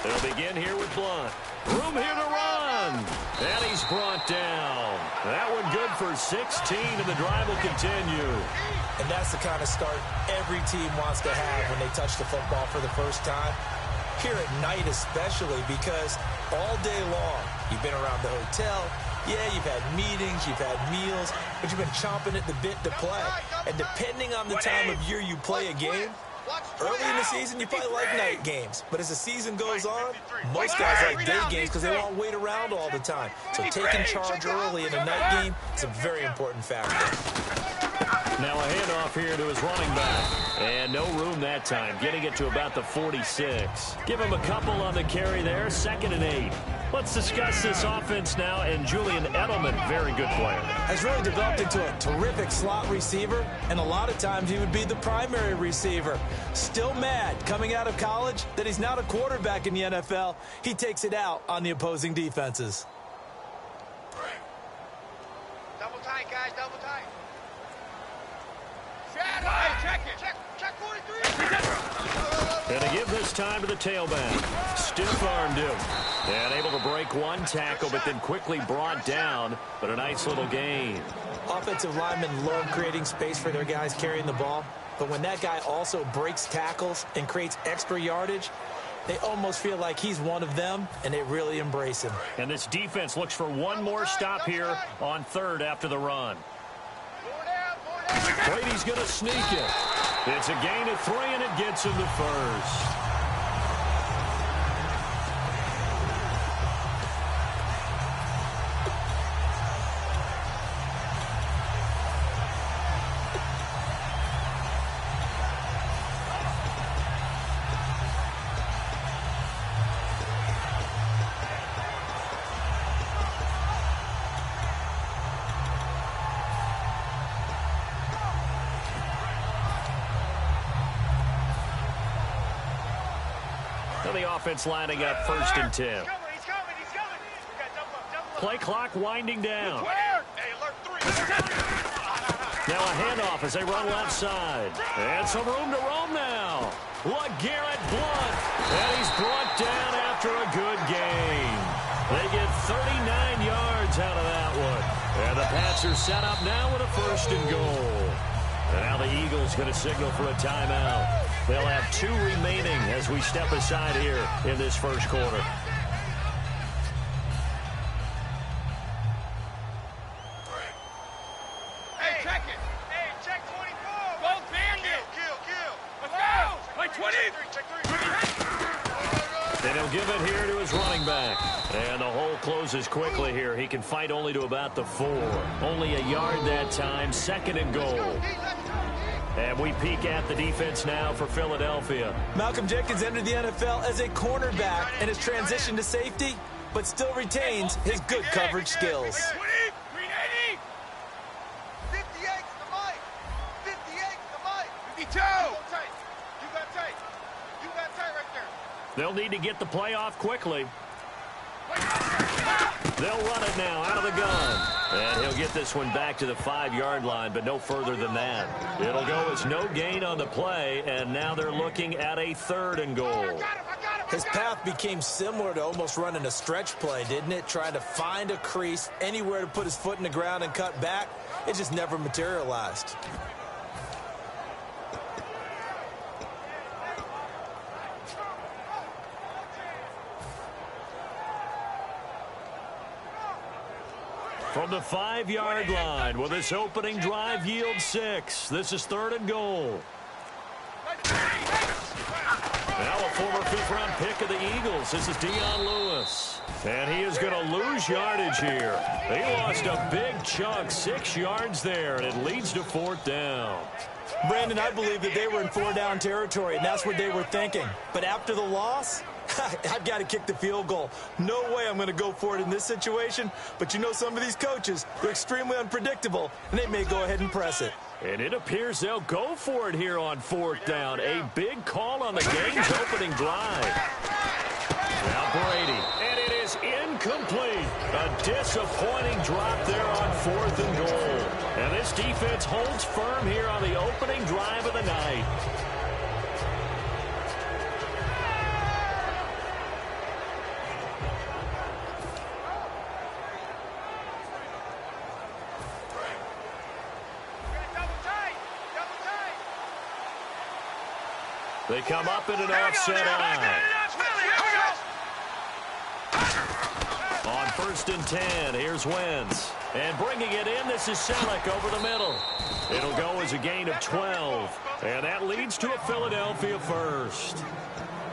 They'll begin here with Blunt. Room here to run. And he's brought down. That one good for 16, and the drive will continue. And that's the kind of start every team wants to have when they touch the football for the first time. Here at night especially, because all day long you've been around the hotel. Yeah, you've had meetings, you've had meals, but you've been chomping at the bit to play. And depending on the time of year you play a game, early in the season, you probably like night games. But as the season goes on, most guys like day games because they won't wait around all the time. So taking charge early in a night game is a very important factor. Now a handoff here to his running back. And no room that time, getting it to about the 46. Give him a couple on the carry there, 2nd and 8. Let's discuss this offense now, and Julian Edelman, very good player. Has really developed into a terrific slot receiver, and a lot of times he would be the primary receiver. Still mad coming out of college that he's not a quarterback in the NFL. He takes it out on the opposing defenses. Double tight, guys, double tight. Check 43. And to give this time to the tailback. Stiff-armed him. And able to break one tackle, but then quickly brought down. But a nice little gain. Offensive linemen love creating space for their guys carrying the ball. But when that guy also breaks tackles and creates extra yardage, they almost feel like he's one of them, and they really embrace him. And this defense looks for one more stop here on 3rd after the run. Brady's going to sneak it. It's a gain of 3, and it gets him to 1st. The offense lining up 1st and 10. He's coming. We got double up. Play clock winding down. Now a handoff as they run left side. And some room to roam now. LeGarrette Blunt. And he's brought down after a good gain. They get 39 yards out of that one. And the Pats are set up now with a 1st and goal. And now the Eagles going to signal for a timeout. They'll have 2 remaining as we step aside here in this first quarter. Hey, check it. Hey, check 24. Both bandits. Kill. Let's go. Play 20. Check 3. And he'll give it here to his running back. And the hole closes quickly here. He can fight only to about the 4. Only a yard that time, 2nd and goal. And we peek at the defense now for Philadelphia. Malcolm Jenkins entered the NFL as a cornerback and has transitioned to safety, but still retains his good coverage skills. 380. 58 to the mic. 58 to the mic. 52. You got tight right there. They'll need to get the play off quickly. They'll run it now out of the gun. And he'll get this one back to the 5-yard line, but no further than that. It'll go as no gain on the play, and now they're looking at a 3rd and goal. His path became similar to almost running a stretch play, didn't it? Trying to find a crease, anywhere to put his foot in the ground and cut back. It just never materialized. From the 5-yard line, will this opening drive yield 6? This is 3rd and goal. Now a former 5th-round pick of the Eagles. This is Dion Lewis. And he is going to lose yardage here. He lost a big chunk, 6 yards there, and it leads to 4th down. Brandon, I believe that they were in 4-down territory, and that's what they were thinking. But after the loss, I've got to kick the field goal. No way I'm going to go for it in this situation. But you know some of these coaches, they're extremely unpredictable, and they may go ahead and press it. And it appears they'll go for it here on 4th down. A big call on the game's opening drive. Now Brady. And it is incomplete. A disappointing drop there on 4th and goal. And this defense holds firm here on the opening drive of the night. They come up in an offset eye. On 1st and 10, here's Wentz. And bringing it in, this is Selleck over the middle. It'll go as a gain of 12. And that leads to a Philadelphia first.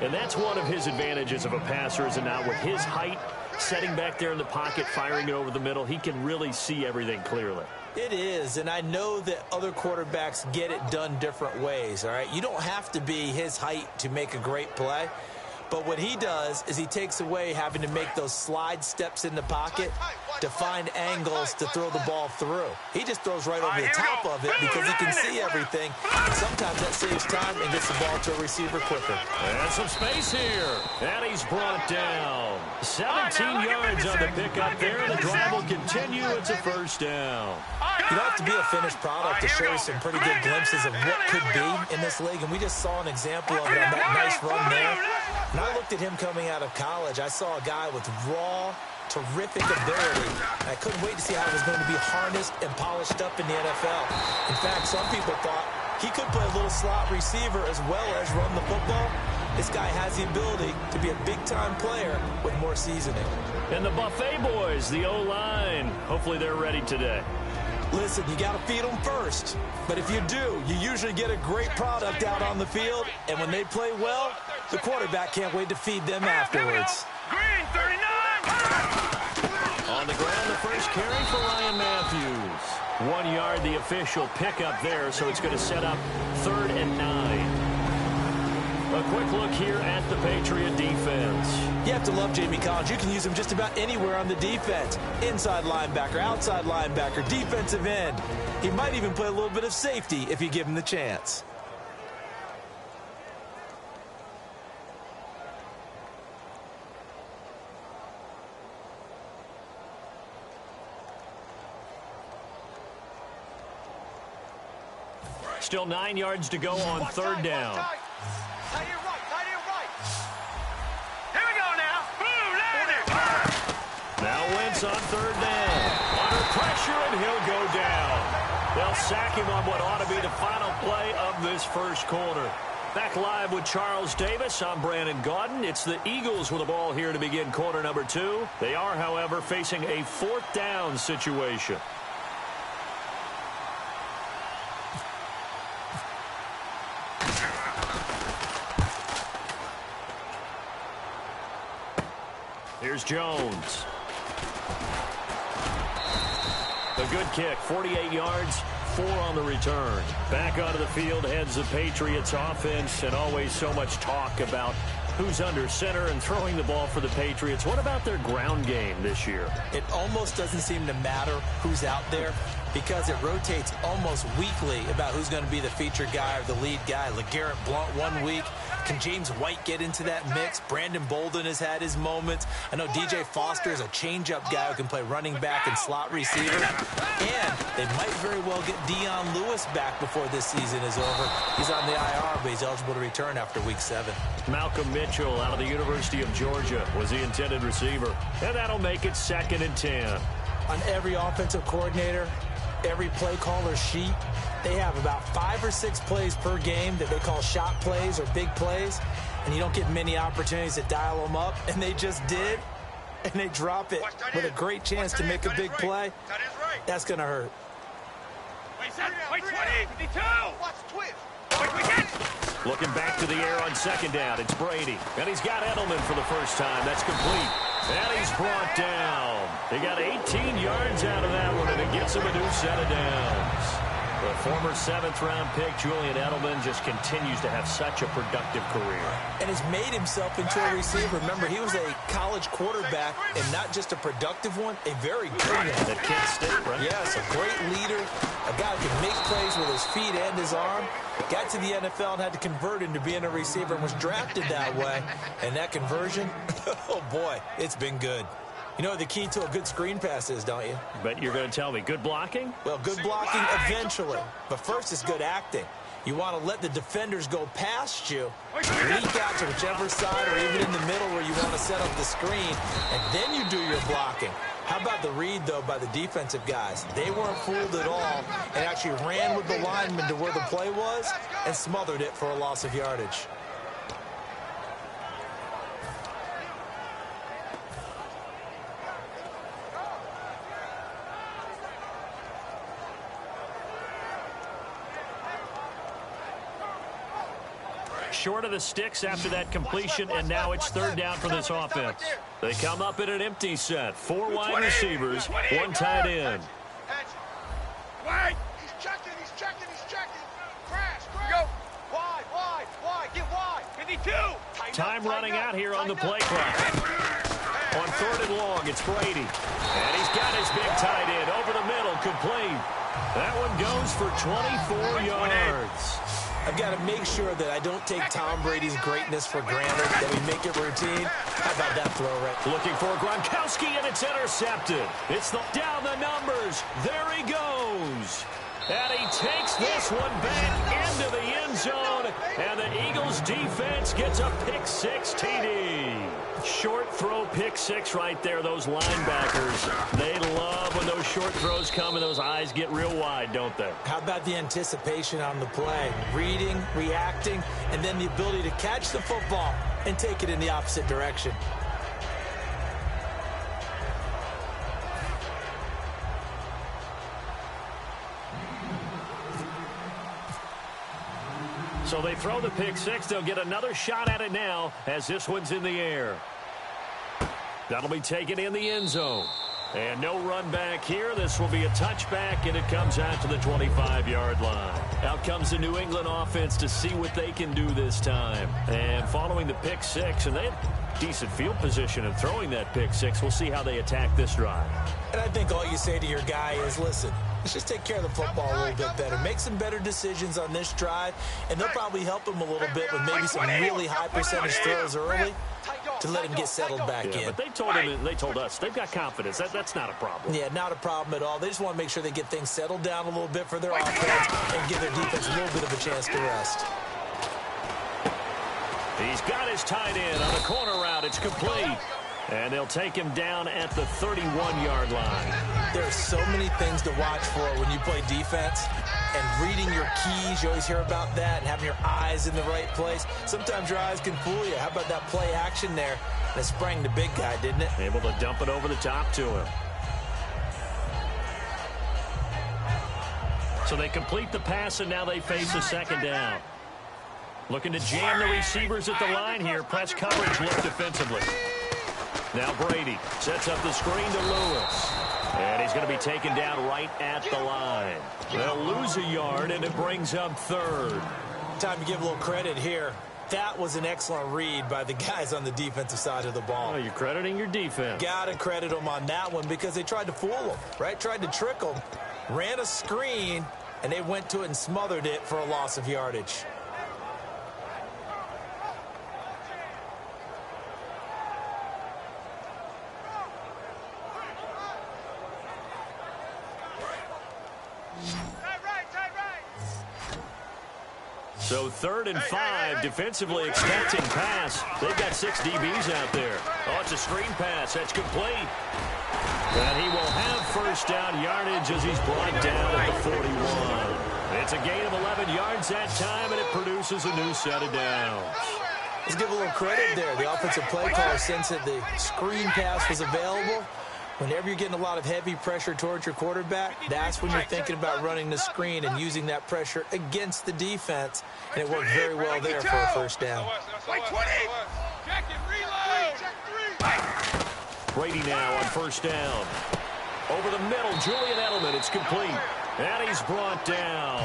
And that's one of his advantages of a passer, is now with his height, setting back there in the pocket, firing it over the middle, he can really see everything clearly. It is, and I know that other quarterbacks get it done different ways, all right? You don't have to be his height to make a great play. But what he does is he takes away having to make those slide steps in the pocket to find angles to throw the ball through. He just throws right over the top of it because he can see everything. And sometimes that saves time and gets the ball to a receiver quicker. And some space here. And he's brought down. 17 yards on the pickup there. The drive will continue. It's a first down. You don't have to be a finished product to show some pretty good glimpses of what could be in this league. And we just saw an example of it on that nice run there. When I looked at him coming out of college, I saw a guy with raw, terrific ability. I couldn't wait to see how it was going to be harnessed and polished up in the NFL. In fact, some people thought he could play a little slot receiver as well as run the football. This guy has the ability to be a big-time player with more seasoning. And the Buffet boys, the O-line, hopefully they're ready today. Listen, you got to feed them first. But if you do, you usually get a great product out on the field. And when they play well, the quarterback can't wait to feed them afterwards. Green, 39! On the ground, the first carry for Ryan Matthews. 1 yard, the official pickup there, so it's going to set up 3rd and 9. A quick look here at the Patriot defense. You have to love Jamie Collins. You can use him just about anywhere on the defense. Inside linebacker, outside linebacker, defensive end. He might even play a little bit of safety if you give him the chance. Still 9 yards to go on 3rd down. Tight end right. Here we go now. Boom, landed. Now Wentz on 3rd down. Under pressure, and he'll go down. They'll sack him on what ought to be the final play of this first quarter. Back live with Charles Davis. I'm Brandon Gaudin. It's the Eagles with the ball here to begin quarter number 2. They are, however, facing a 4th down situation. Here's Jones. A good kick, 48 yards, 4 on the return. Back onto the field heads the Patriots offense, and always so much talk about who's under center and throwing the ball for the Patriots. What about their ground game this year? It almost doesn't seem to matter who's out there because it rotates almost weekly about who's going to be the featured guy or the lead guy. LeGarrette Blount 1 week. Can James White get into that mix? Brandon Bolden has had his moments. I know DJ Foster is a change-up guy who can play running back and slot receiver. And they might very well get Dion Lewis back before this season is over. He's on the IR, but he's eligible to return after week 7. Malcolm Mitchell out of the University of Georgia was the intended receiver. And that'll make it 2nd and 10. On every offensive coordinator, every play caller sheet, they have about 5 or 6 plays per game that they call shot plays or big plays, and you don't get many opportunities to dial them up, and they just did, and they drop it with a great chance to make a big play. That's going to hurt. Wait, 20, 52. Watch twist. Looking back to the air on 2nd down, it's Brady. And he's got Edelman for the first time. That's complete. And he's brought down. He got 18 yards out of that one, and it gets him a new set of downs. The former 7th-round pick, Julian Edelman, just continues to have such a productive career. And has made himself into a receiver. Remember, he was a college quarterback, and not just a productive one, a very good one. At Kent State, right? Yes, a great leader, a guy who can make plays with his feet and his arm. Got to the NFL and had to convert into being a receiver and was drafted that way. And that conversion, oh boy, it's been good. You know what the key to a good screen pass is, don't you? But you're going to tell me, good blocking? Well, good blocking eventually. But first is good acting. You want to let the defenders go past you, leak out to whichever side or even in the middle where you want to set up the screen, and then you do your blocking. How about the read, though, by the defensive guys? They weren't fooled at all and actually ran with the lineman to where the play was and smothered it for a loss of yardage. short of the sticks after that completion, and now it's third down for this offense. They come up in an empty set. 4 wide receivers, 1 tight end. Wide. He's checking. Crash. Go. Wide. Get wide. 52. Time running out here on the play clock. On 3rd and long, it's Brady. And he's got his big tight end over the middle, complete. That one goes for 24 yards. I've got to make sure that I don't take Tom Brady's greatness for granted, that we make it routine. How about that throw, right? Looking for Gronkowski, and it's intercepted. It's down the numbers. There he goes. And he takes this one back into the end zone, and the Eagles defense gets a pick-6 TD. Short throw pick-6 right there. Those linebackers, they love when those short throws come and those eyes get real wide, don't they? How about the anticipation on the play? Reading, reacting, and then the ability to catch the football and take it in the opposite direction. So they throw the pick-6. They'll get another shot at it now as this one's in the air. That'll be taken in the end zone. And no run back here. This will be a touchback, and it comes out to the 25-yard line. Out comes the New England offense to see what they can do this time. And following the pick-6, and they have decent field position in throwing that pick-6. We'll see how they attack this drive. And I think all you say to your guy is, listen, let's just take care of the football a little bit better. Make some better decisions on this drive, and they'll probably help him a little bit with maybe some really high percentage throws early to let him get settled back in. But they told us they've got confidence. That's not a problem. Yeah, not a problem at all. They just want to make sure they get things settled down a little bit for their offense and give their defense a little bit of a chance to rest. He's got his tight end on the corner route. It's complete. And they'll take him down at the 31-yard line. There are so many things to watch for when you play defense. And reading your keys, you always hear about that, and having your eyes in the right place. Sometimes your eyes can fool you. How about that play action there? And it sprang the big guy, didn't it? Able to dump it over the top to him. So they complete the pass, and now they face a second down. Looking to jam the receivers at the line here. Press coverage look defensively. Now Brady sets up the screen to Lewis. And he's going to be taken down right at the line. They'll lose a yard, and it brings up 3rd. Time to give a little credit here. That was an excellent read by the guys on the defensive side of the ball. Oh, you're crediting your defense. Got to credit them on that one because they tried to fool them, right? Tried to trick them. Ran a screen, and they went to it and smothered it for a loss of yardage. So 3rd and 5, defensively expecting pass. They've got 6 DBs out there. Oh, it's a screen pass. That's complete. And he will have first down yardage as he's brought down at the 41. It's a gain of 11 yards that time, and it produces a new set of downs. Let's give a little credit there. The offensive play caller, since that the screen pass was available, whenever you're getting a lot of heavy pressure towards your quarterback, that's when you're thinking about running the screen and using that pressure against the defense. And it worked very well there for a first down. Brady now on first down. Over the middle, Julian Edelman. It's complete. And he's brought down.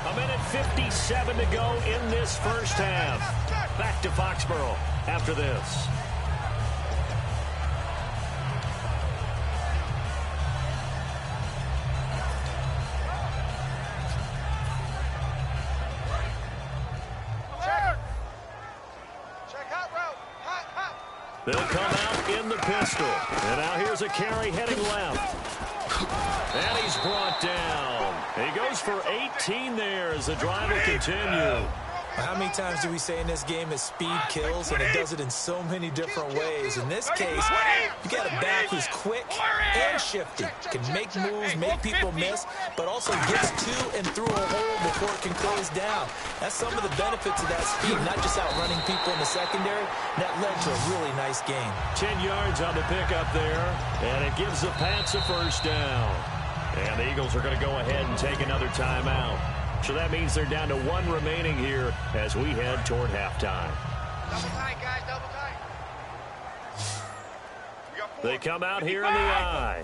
1:57 to go in this first half. Back to Foxborough after this. They'll come out in the pistol. And now here's a carry heading left. And he's brought down. He goes for 18 there as the drive will continue. How many times do we say in this game that speed kills, and it does it in so many different ways? In this case, you got a back who's quick and shifty, can make moves, make people miss, but also gets to and through a hole before it can close down. That's some of the benefits of that speed, not just outrunning people in the secondary. That led to a really nice game. 10 yards on the pickup there, and it gives the Pats a first down. And the Eagles are going to go ahead and take another timeout. So that means they're down to 1 remaining here as we head toward halftime. Double tight, guys, double tight. They come out here in the I.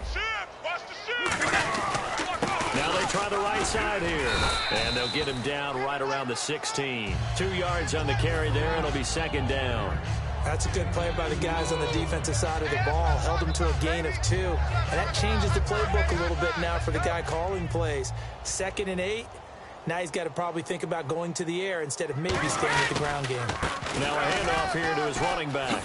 Now they try the right side here. And they'll get him down right around the 16. 2 yards on the carry there, and it'll be second down. That's a good play by the guys on the defensive side of the ball. Held them to a gain of 2. And that changes the playbook a little bit now for the guy calling plays. 2nd and 8. Now he's got to probably think about going to the air instead of maybe staying with the ground game. Now a handoff here to his running back.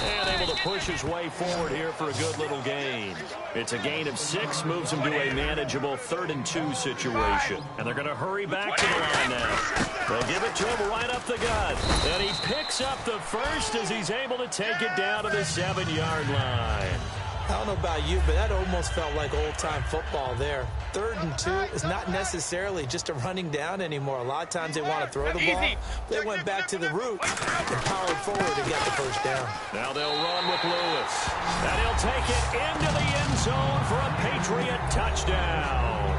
And able to push his way forward here for a good little gain. It's a gain of 6, moves him to a manageable 3rd and 2 situation. And they're going to hurry back to the line now. They'll give it to him right up the gut. And he picks up the first as he's able to take it down to the 7-yard line. I don't know about you, but that almost felt like old-time football there. 3rd and 2 is not necessarily just a running down anymore. A lot of times they want to throw the ball. They went back to the roots and powered forward and got the first down. Now they'll run with Lewis. And he'll take it into the end zone for a Patriot touchdown.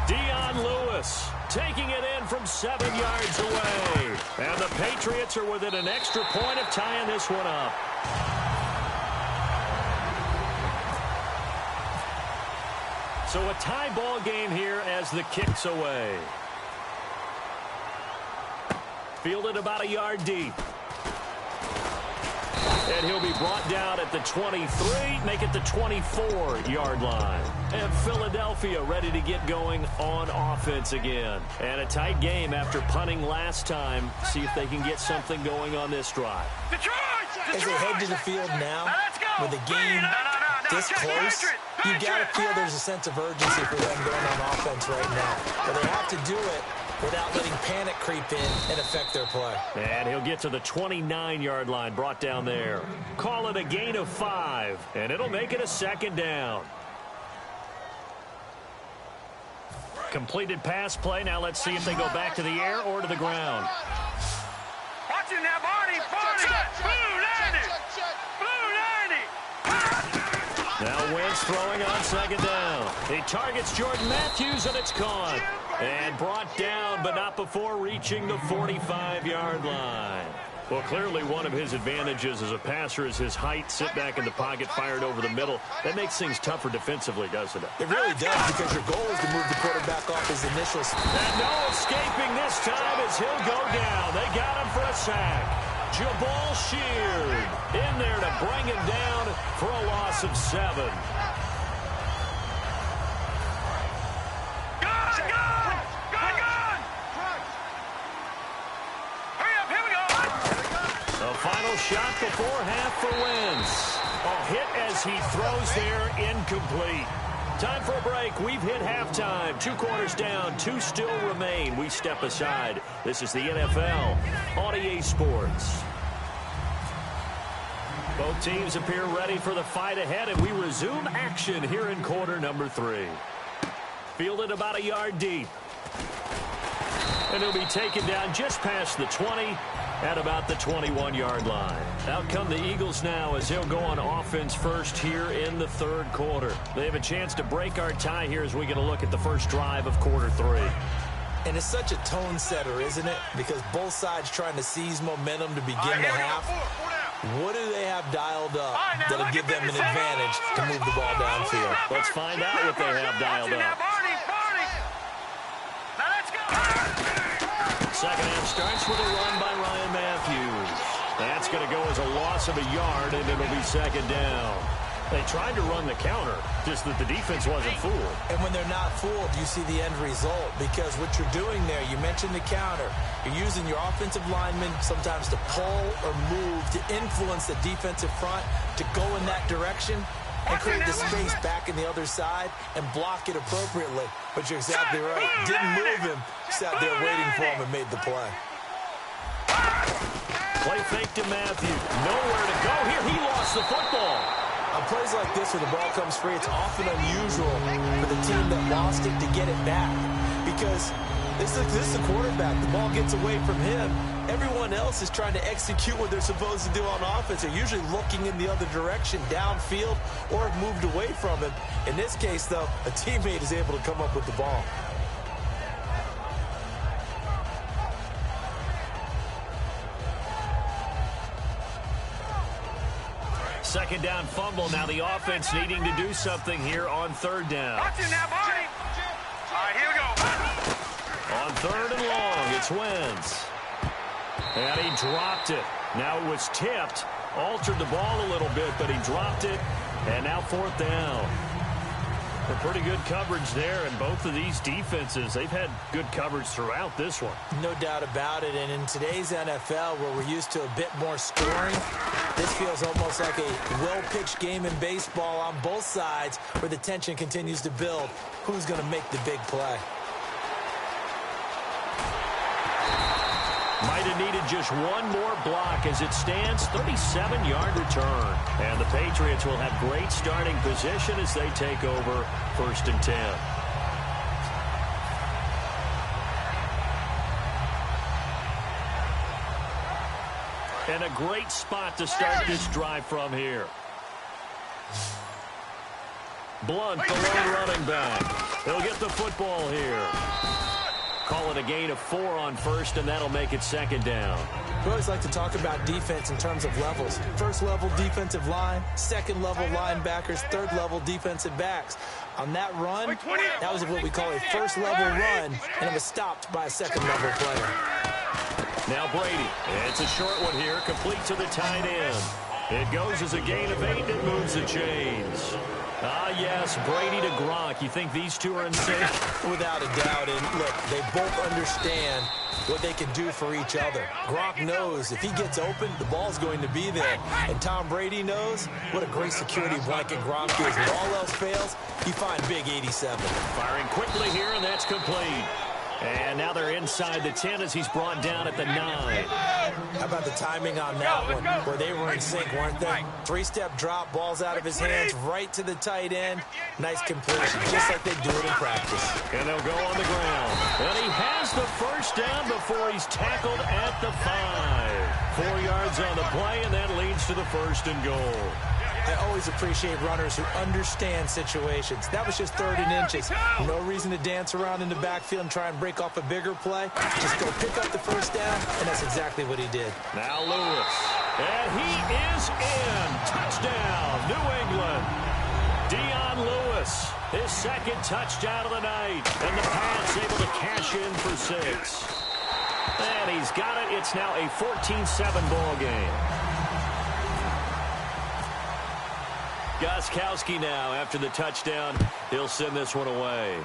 Dion Lewis taking it in from 7 yards away. And the Patriots are within an extra point of tying this one up. So a tie ball game here as the kick's away. Fielded about a yard deep. And he'll be brought down at the 23, make it the 24-yard line. And Philadelphia ready to get going on offense again. And a tight game after punting last time. See if they can get something going on this drive. As they head to the field now, with the game this close, you got to feel there's a sense of urgency for them going on offense right now. But they have to do it without letting panic creep in and affect their play. And he'll get to the 29-yard line, brought down there. Call it a gain of 5, and it'll make it a 2nd down. Completed pass play. Now let's see if they go back to the air or to the ground. Watch it now, Barney. Blue 90. Blue 90. Now Wentz throwing on 2nd down. He targets Jordan Matthews, and it's caught. And brought down, but not before reaching the 45-yard line. Well, clearly one of his advantages as a passer is his height. Sit back in the pocket, fired over the middle. That makes things tougher defensively, doesn't it? It really does, because your goal is to move the quarterback off his initial spot. And no escaping this time as he'll go down. They got him for a sack. Jabal Sheard in there to bring him down for a loss of 7. Final shot before half for Wentz. A hit as he throws there, incomplete. Time for a break. We've hit halftime. 2 quarters down, 2 still remain. We step aside. This is the NFL on EA Sports. Both teams appear ready for the fight ahead, and we resume action here in quarter number 3. Fielded about a yard deep. And he'll be taken down just past the 20 at about the 21-yard line. Out come the Eagles now as they'll go on offense first here in the 3rd quarter. They have a chance to break our tie here as we get a look at the first drive of quarter 3. And it's such a tone setter, isn't it? Because both sides trying to seize momentum to begin the half. What do they have dialed up that'll give them an advantage to move the ball downfield? Let's find out what they have dialed up. Second half starts with a run by Ryan Matthews. That's going to go as a loss of a yard, and it'll be 2nd down. They tried to run the counter, just that the defense wasn't fooled. And when they're not fooled, you see the end result, because what you're doing there, you mentioned the counter. You're using your offensive linemen sometimes to pull or move to influence the defensive front to go in that direction and create the space back in the other side and block it appropriately. But you're exactly right. Didn't move him. Sat there waiting for him and made the play. Play fake to Matthews. Nowhere to go here. He lost the football. On plays like this where the ball comes free, it's often unusual for the team that lost it to get it back. Because this is the quarterback. The ball gets away from him. Everyone else is trying to execute what they're supposed to do on offense. They're usually looking in the other direction, downfield, or have moved away from him. In this case, though, a teammate is able to come up with the ball. second down fumble. Now the offense needing to do something here on third down. Watching that, Barney. All right, here we go. On third and long, it's Wentz. And he dropped it. Now it was tipped. Altered the ball a little bit, but he dropped it. And now fourth down. A pretty good coverage there, and both of these defenses, they've had good coverage throughout this one. No doubt about it, and in today's NFL, where we're used to a bit more scoring, this feels almost like a well-pitched game in baseball on both sides, where the tension continues to build. Who's going to make the big play? Might have needed just one more block. As it stands, 37-yard return. And the Patriots will have great starting position as they take over first and 10. And a great spot to start this drive from here. Blunt, the lone running back. He'll get the football here. Call it a gain of 4 on first, and that'll make it second down. We always like to talk about defense in terms of levels. First level defensive line, second level linebackers, third level defensive backs. On that run, that was what we call a first level run, and it was stopped by a second level player. Now Brady. It's a short one here, complete to the tight end. It goes as a gain of 8, and it moves the chains. Ah, yes, Brady to Gronk. You think these two are in sync? Without a doubt, and look, they both understand what they can do for each other. Gronk knows if he gets open, the ball's going to be there. And Tom Brady knows what a great security blanket Gronk is. When all else fails, you find big 87. Firing quickly here, and that's complete. And now they're inside the 10 as he's brought down at the 9. How about the timing on that one, where they were in sync, weren't they? Three-step drop, ball's out of his hands, right to the tight end. Nice completion, just like they do it in practice. And they'll go on the ground. And he has the first down before he's tackled at the 5. 4 yards on the play, and that leads to the first and goal. I always appreciate runners who understand situations. That was just 3rd and inches. No reason to dance around in the backfield and try and break off a bigger play. Just go pick up the first down, and that's exactly what he did. Now Lewis. And he is in. Touchdown, New England. Dion Lewis, his second touchdown of the night. And the Pats able to cash in for 6. And he's got it. It's now a 14-7 ball game. Gostkowski now, after the touchdown, he'll send this one away.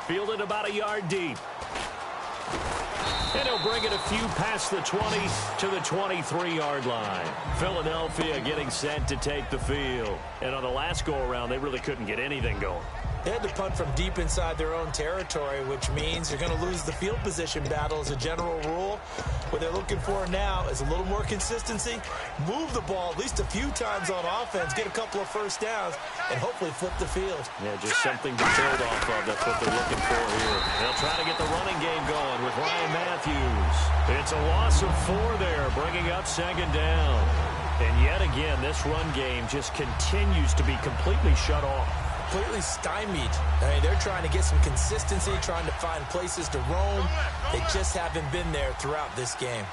Fielded about a yard deep. And he'll bring it a few past the 20 to the 23-yard line. Philadelphia getting set to take the field. And on the last go-around, they really couldn't get anything going. They had to punt from deep inside their own territory, which means you're going to lose the field position battle as a general rule. What they're looking for now is a little more consistency, move the ball at least a few times on offense, get a couple of first downs, and hopefully flip the field. Yeah, just something to build off of. That's what they're looking for here. They'll try to get the running game going with Ryan Matthews. It's a loss of 4 there, bringing up second down. And yet again, this run game just continues to be completely shut off. Completely stymied. I mean, they're trying to get some consistency, trying to find places to roam. They just haven't been there throughout this game.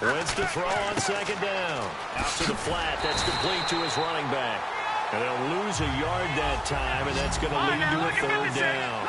Wins to throw on second down. Out to the flat. That's complete to his running back. And they'll lose a yard that time, and that's going to lead to a 3rd down.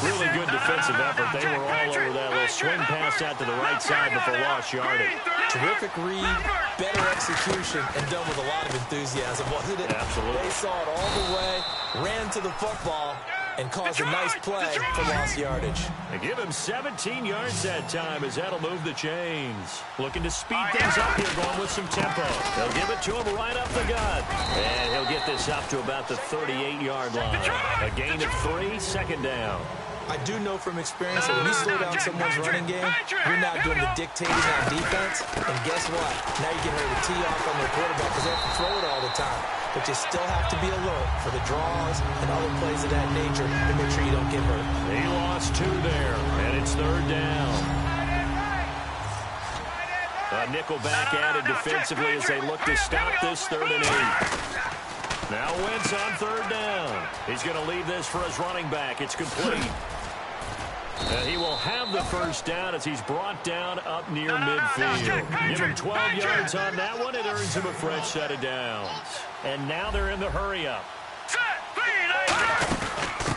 Really good defensive effort. They were all over that little swing pass out to the right side before lost yardage. Terrific read, better execution, and done with a lot of enthusiasm, wasn't it? Absolutely. They saw it all the way, ran to the football, and caused a nice play for lost yardage. They give him 17 yards that time as that'll move the chains. Looking to speed things up here, going with some tempo. They'll give it to him right up the gut. And he'll get this up to about the 38-yard line. A gain of 3, second down. I do know from experience that when you slow down someone's running game, you're not doing the dictating on defense. And guess what? Now you get ready to tee off on their quarterback because they have to throw it all the time. But you still have to be alert for the draws and other plays of that nature to make sure you don't get hurt. He lost 2 there, and it's 3rd down. A nickelback added defensively as they look to stop this 3rd and 8. Now Wentz on 3rd down. He's going to leave this for his running back. It's complete. And he will have the first down as he's brought down up near midfield. Give him 12 yards on that one. It earns him a fresh set of downs. And now they're in the hurry-up.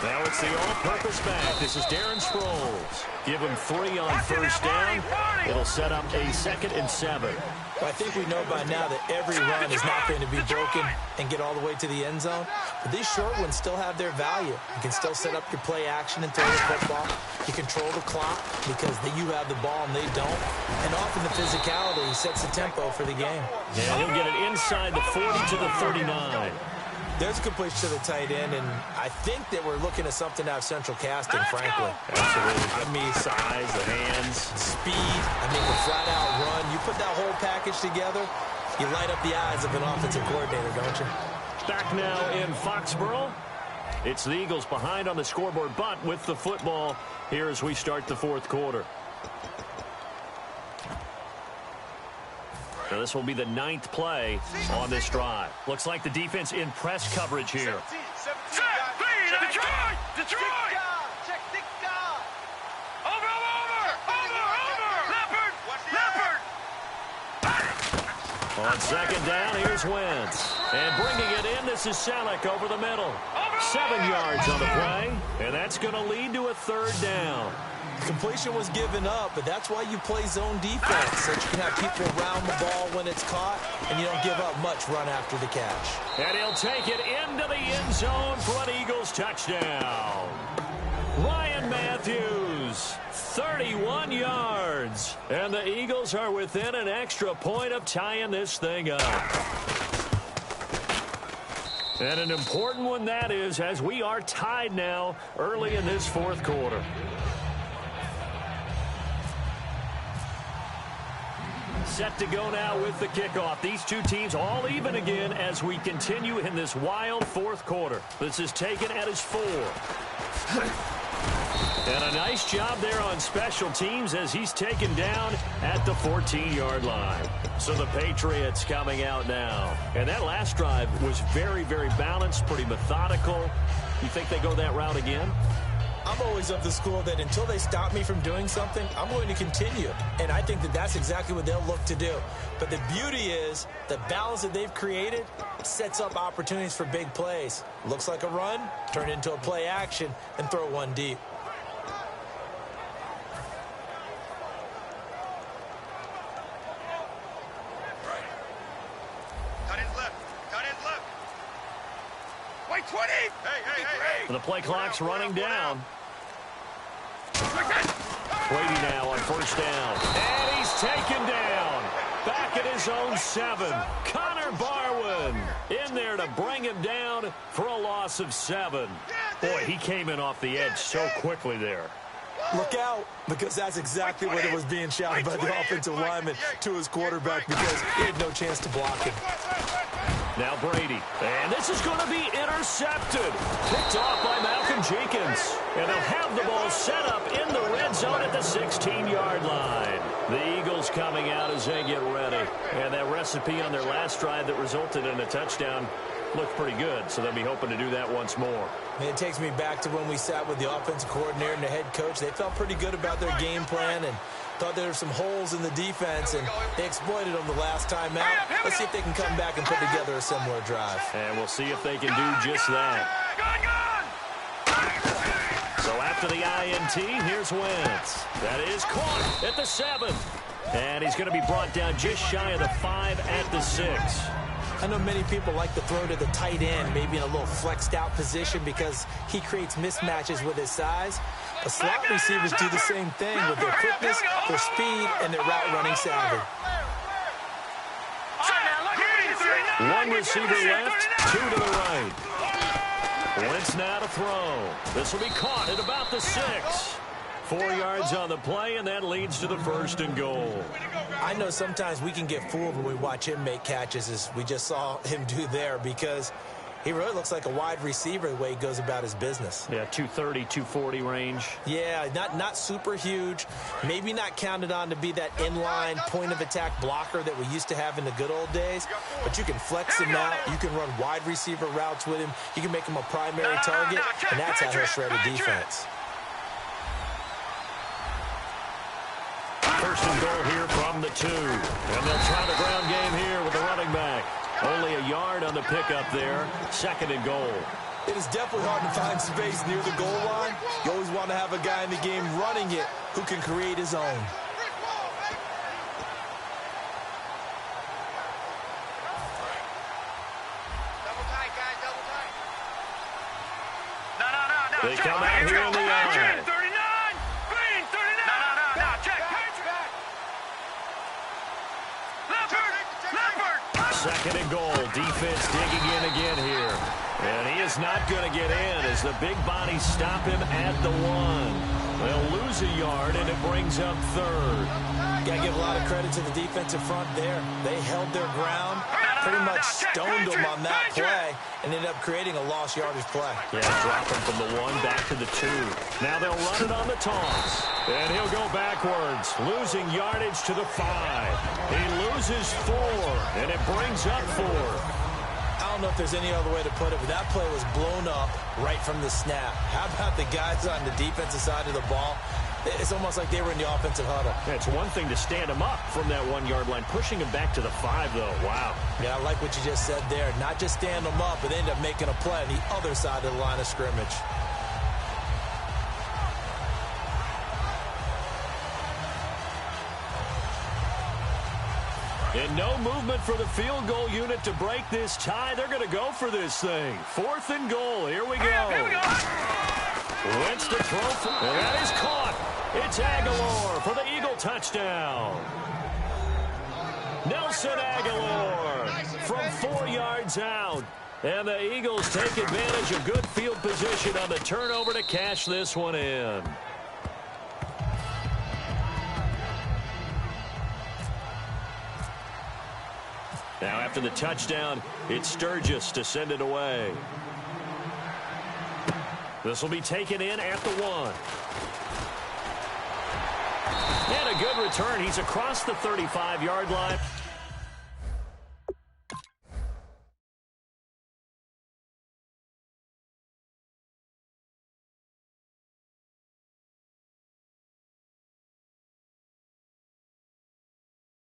Now it's the all-purpose back. This is Darren Sproles. Give him 3 on first down. It'll set up a 2nd and 7. Well, I think we know by now that every run is not going to be broken and get all the way to the end zone. But these short ones still have their value. You can still set up your play action and throw the football. You control the clock because you have the ball and they don't. And often the physicality sets the tempo for the game. Yeah, he'll get it inside the 40 to the 39. There's a completion to the tight end, and I think that we're looking at something out of central casting, frankly. Absolutely. I mean, size, the hands. Speed, the flat-out run. You put that whole package together, you light up the eyes of an offensive coordinator, don't you? Back now in Foxborough. It's the Eagles behind on the scoreboard, but with the football here as we start the 4th quarter. Now this will be the 9th play on this drive. Looks like the defense in press coverage here. Detroit! Over! Leopard! On 2nd down, here's Wentz. And bringing it in, this is Selleck over the middle. 7 yards on the play, and that's going to lead to a 3rd down. Completion was given up, but that's why you play zone defense, so you can have people around the ball when it's caught, and you don't give up much run after the catch. And he'll take it into the end zone for an Eagles touchdown. Ryan Matthews, 31 yards. And the Eagles are within an extra point of tying this thing up. And an important one that is, as we are tied now early in this 4th quarter. Set to go now with the kickoff. These two teams all even again as we continue in this wild 4th quarter. This is taken at his 4. And a nice job there on special teams as he's taken down at the 14-yard line. So the Patriots coming out now. And that last drive was very, very balanced, pretty methodical. You think they go that route again? I'm always of the school that until they stop me from doing something, I'm going to continue. And I think that that's exactly what they'll look to do. But the beauty is the balance that they've created sets up opportunities for big plays. Looks like a run, turn it into a play action, and throw one deep. Wait, 20! Hey. The play clock's running down. Brady now on first down. And he's taken down. Back at his own 7. Connor Barwin in there to bring him down for a loss of 7. Boy, he came in off the edge so quickly there. Look out, because that's exactly what it was being shouted by the offensive lineman to his quarterback because he had no chance to block him. Now Brady, and this is going to be intercepted. Picked off by Malcolm Jenkins. And they'll have the ball set up in the red zone at the 16-yard line. The Eagles coming out as they get ready. And that recipe on their last drive that resulted in a touchdown looked pretty good, so they'll be hoping to do that once more. And it takes me back to when we sat with the offensive coordinator and the head coach. They felt pretty good about their game plan and thought there were some holes in the defense, and they exploited them the last time out. Let's see if they can come back and put together a similar drive. And we'll see if they can do just that. So after the INT, here's Wentz. That is caught at the 7. And he's going to be brought down just shy of the 5 at the 6. I know many people like to throw to the tight end, maybe in a little flexed out position because he creates mismatches with his size. But slot receivers do the same thing with their quickness, their speed, and their route running savvy. One receiver left, 2 to the right. Wentz now to throw. This will be caught at about the 6. 4 yards on the play, and that leads to the 1st and goal. I know sometimes we can get fooled when we watch him make catches, as we just saw him do there, because he really looks like a wide receiver the way he goes about his business. Yeah, 230, 240 range. Yeah, not super huge. Maybe not counted on to be that inline point-of-attack blocker that we used to have in the good old days. But you can flex him out. You can run wide receiver routes with him. You can make him a primary target, and that's how he'll shred a defense. first and goal here from the 2. And they'll try the ground game here with the running back. Only a yard on the pickup there. Second and goal. It is definitely hard to find space near the goal line. You always want to have a guy in the game running it who can create his own. Double tight, guys, double tight. No. They Check. come out here in the eye. 39. Green, 39. No. Check. Leopard. Second and goal. Defense digging in again here. And he is not going to get in as the big bodies stop him at the 1. They'll lose a yard, and it brings up third. Got to give a lot of credit to the defensive front there. They held their ground, pretty much stoned them on that play, and ended up creating a lost yardage play. Yeah, drop him from the 1 back to the 2. Now they'll run it on the toss. And he'll go backwards, losing yardage to the 5. He loses 4, and it brings up 4. I don't know if there's any other way to put it, but that play was blown up right from the snap. How about the guys on the defensive side of the ball? It's almost like they were in the offensive huddle. Yeah, it's one thing to stand him up from that 1-yard line. Pushing him back to the 5, though. Wow. Yeah, I like what you just said there. Not just stand them up, but end up making a play on the other side of the line of scrimmage. And no movement for the field goal unit to break this tie. They're going to go for this thing. 4th and goal. Here we go. Wentz to throw. And that is caught. It's Aguilar for the Eagle touchdown. Nelson Aguilar from 4 yards out. And the Eagles take advantage of good field position on the turnover to cash this one in. Now after the touchdown, it's Sturgis to send it away. This will be taken in at the 1. And a good return. He's across the 35-yard line.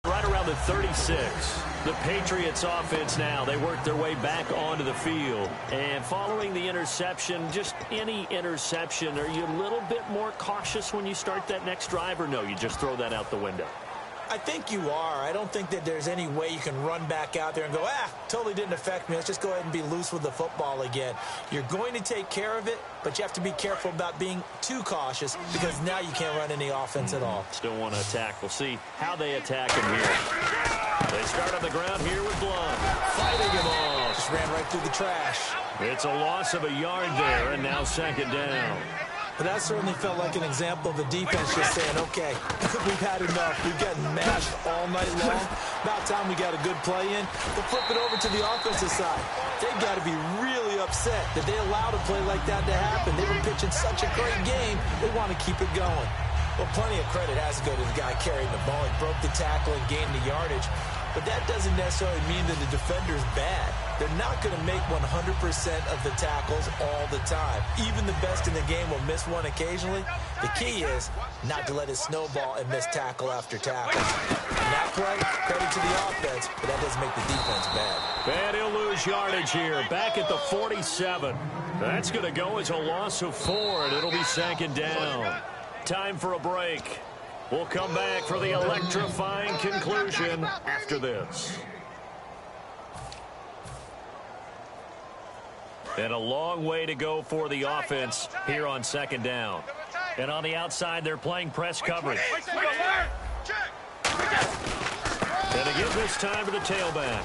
Right around the 36. The Patriots offense now, they work their way back onto the field. And following the interception, just any interception, are you a little bit more cautious when you start that next drive, or no, you just throw that out the window? I think you are. I don't think that there's any way you can run back out there and go, totally didn't affect me. Let's just go ahead and be loose with the football again. You're going to take care of it, but you have to be careful about being too cautious because now you can't run any offense at all. Still want to attack. We'll see how they attack him here. They start on the ground here with Blunt. Fighting him off. Just ran right through the trash. It's a loss of a yard there, and now second down. But that certainly felt like an example of a defense just saying, okay, we've had enough. We've gotten mashed all night long. About time we got a good play in. We'll flip it over to the offensive side. They've got to be really upset that they allowed a play like that to happen. They were pitching such a great game. They want to keep it going. Well, plenty of credit has to go to the guy carrying the ball. He broke the tackle and gained the yardage. But that doesn't necessarily mean that the defender's bad. They're not going to make 100% of the tackles all the time. Even the best in the game will miss one occasionally. The key is not to let it snowball and miss tackle after tackle. In that play, credit to the offense, but that doesn't make the defense bad. And he'll lose yardage here, back at the 47. That's going to go as a loss of 4, and it'll be second down. Time for a break. We'll come back for the electrifying conclusion after this. And a long way to go for the offense here on second down. And on the outside, they're playing press coverage. And again this time to the tailback.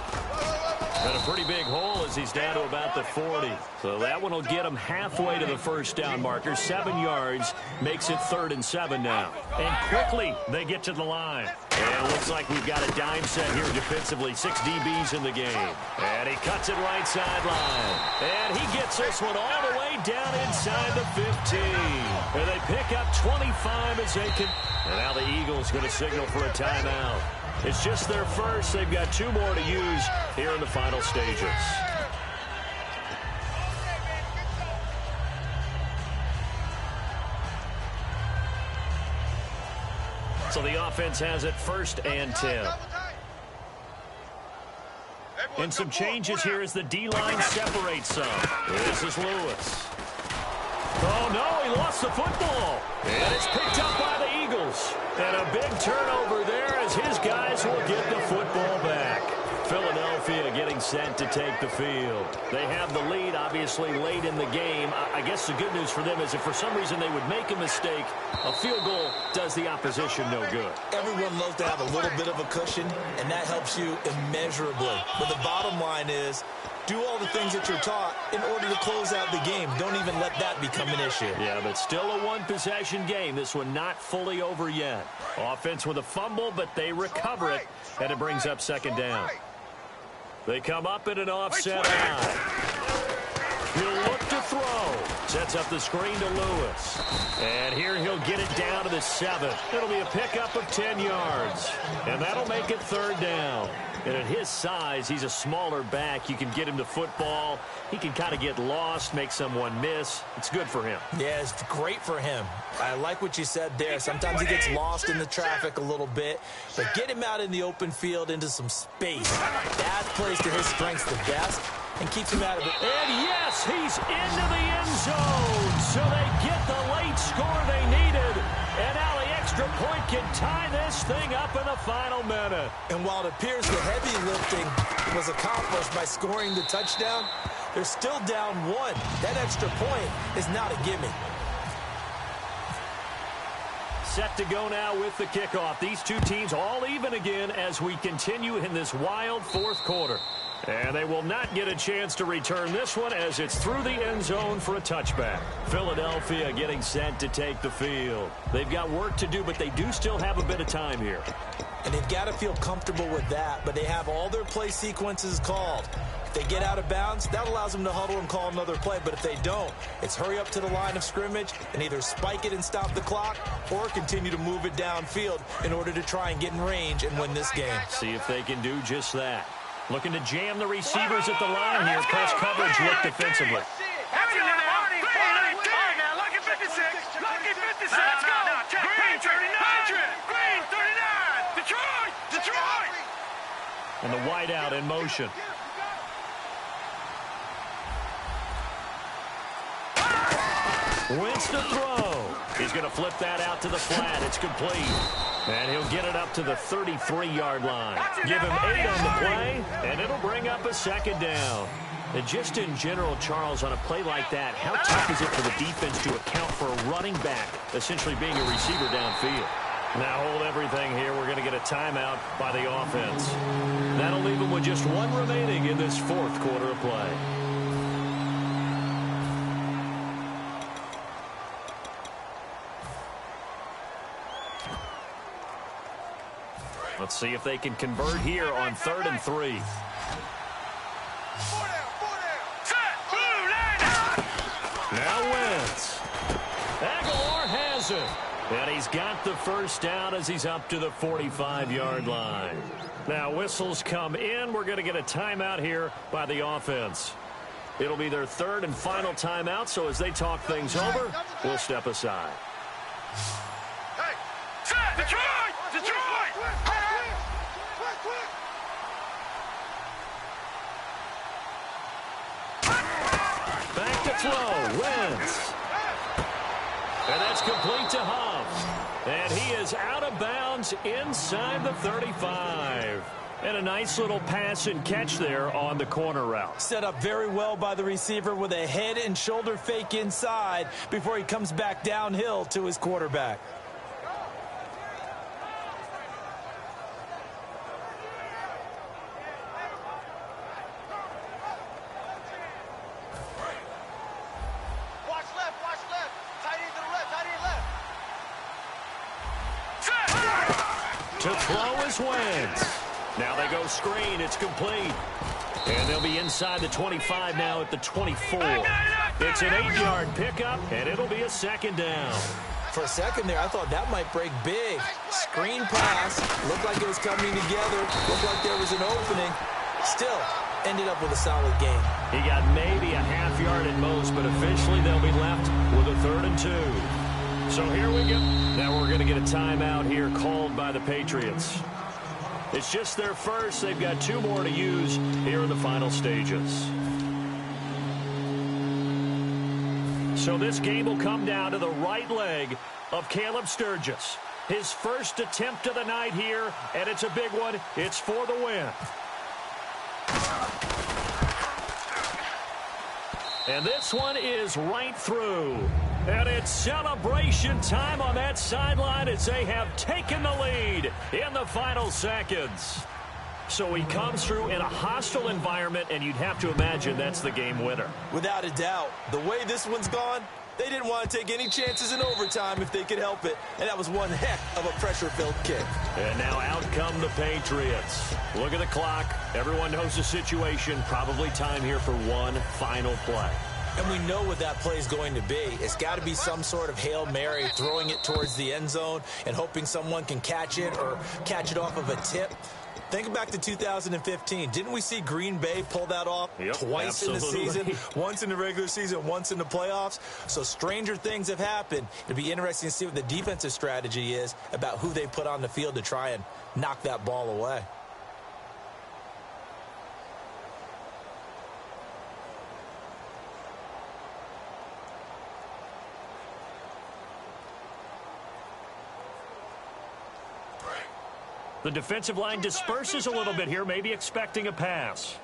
And a pretty big hole as he's down to about the 40. So that one will get him halfway to the first down marker. 7 yards makes it 3rd and 7 now. And quickly they get to the line. And it looks like we've got a dime set here defensively. 6 DBs in the game. And he cuts it right sideline. And he gets this one all the way down inside the 15. And they pick up 25 as they can. And now the Eagles going to signal for a timeout. It's just their first. They've got 2 more to use here in the final stages. So the offense has it 1st and 10. And some changes here as the D-line separates some. This is Lewis. Oh, no, he lost the football. And it's picked up by the Eagles. And a big turnover there as his guys will get the football back. Philadelphia getting set to take the field. They have the lead, obviously, late in the game. I guess the good news for them is if for some reason they would make a mistake, a field goal does the opposition no good. Everyone loves to have a little bit of a cushion, and that helps you immeasurably. But the bottom line is, do all the things that you're taught in order to close out the game. Don't even let that become an issue. Yeah, but still a one-possession game. This one not fully over yet. Offense with a fumble, but they recover it, and it brings up 2nd down. They come up in an offset eye. He'll look to throw. Sets up the screen to Lewis. And here he'll get it down to the 7. It'll be a pickup of 10 yards. And that'll make it 3rd down. And at his size, he's a smaller back. You can get him to football. He can kind of get lost, make someone miss. It's good for him. Yeah, it's great for him. I like what you said there. Sometimes he gets lost in the traffic a little bit. But get him out in the open field into some space. That plays to his strengths the best and keeps him out of it. And yes, he's into the end zone. So they get the late score they needed. And now the extra point can tie this thing up in the final minute. And while it appears the heavy lifting was accomplished by scoring the touchdown, they're still down 1. That extra point is not a gimme. Set to go now with the kickoff. These two teams all even again as we continue in this wild 4th quarter. And they will not get a chance to return this one as it's through the end zone for a touchback. Philadelphia getting set to take the field. They've got work to do, but they do still have a bit of time here. And they've got to feel comfortable with that, but they have all their play sequences called. If they get out of bounds, that allows them to huddle and call another play. But if they don't, it's hurry up to the line of scrimmage and either spike it and stop the clock or continue to move it downfield in order to try and get in range and win this game. See if they can do just that. Looking to jam the receivers at the line here. Press coverage look defensively. That's enough. All right, now, lucky 56. Lucky 56. Let's go. Green 39. Green 39. Detroit. Detroit. And the wideout in motion. Wentz to throw. He's going to flip that out to the flat. It's complete. And he'll get it up to the 33-yard line. Give him 8 on the play, and it'll bring up a 2nd down. And just in general, Charles, on a play like that, how tough is it for the defense to account for a running back essentially being a receiver downfield? Now hold everything here. We're going to get a timeout by the offense. That'll leave them with just 1 remaining in this 4th quarter of play. Let's see if they can convert here on 3rd and 3. Now Wentz. Aguilar has it. And he's got the 1st down as he's up to the 45-yard line. Now whistles come in. We're going to get a timeout here by the offense. It'll be their 3rd and final timeout, so as they talk things over, we'll step aside. Detroit! Detroit! Back to throw. Wentz. And that's complete to Huff. And he is out of bounds inside the 35. And a nice little pass and catch there on the corner route. Set up very well by the receiver with a head and shoulder fake inside before he comes back downhill to his quarterback. To throw is Wentz. Now they go screen. It's complete. And they'll be inside the 25 now at the 24. It's an 8-yard pickup, and it'll be a 2nd down. For a second there, I thought that might break big. Screen pass. Looked like it was coming together. Looked like there was an opening. Still, ended up with a solid game. He got maybe a half yard at most, but officially they'll be left with a 3rd and 2. So here we go. Now we're going to get a timeout here called by the Patriots. It's just their first. They've got 2 more to use here in the final stages. So this game will come down to the right leg of Caleb Sturgis. His first attempt of the night here, and it's a big one. It's for the win. And this one is right through. And it's celebration time on that sideline as they have taken the lead in the final seconds. So he comes through in a hostile environment, and you'd have to imagine that's the game winner. Without a doubt. The way this one's gone, they didn't want to take any chances in overtime if they could help it. And that was one heck of a pressure-filled kick. And now out come the Patriots. Look at the clock. Everyone knows the situation. Probably time here for one final play. And we know what that play is going to be. It's got to be some sort of Hail Mary, throwing it towards the end zone and hoping someone can catch it or catch it off of a tip. Think back to 2015. Didn't we see Green Bay pull that off twice in the season? Once in the regular season, once in the playoffs. So stranger things have happened. It'll be interesting to see what the defensive strategy is about who they put on the field to try and knock that ball away. The defensive line disperses a little bit here, maybe expecting a pass.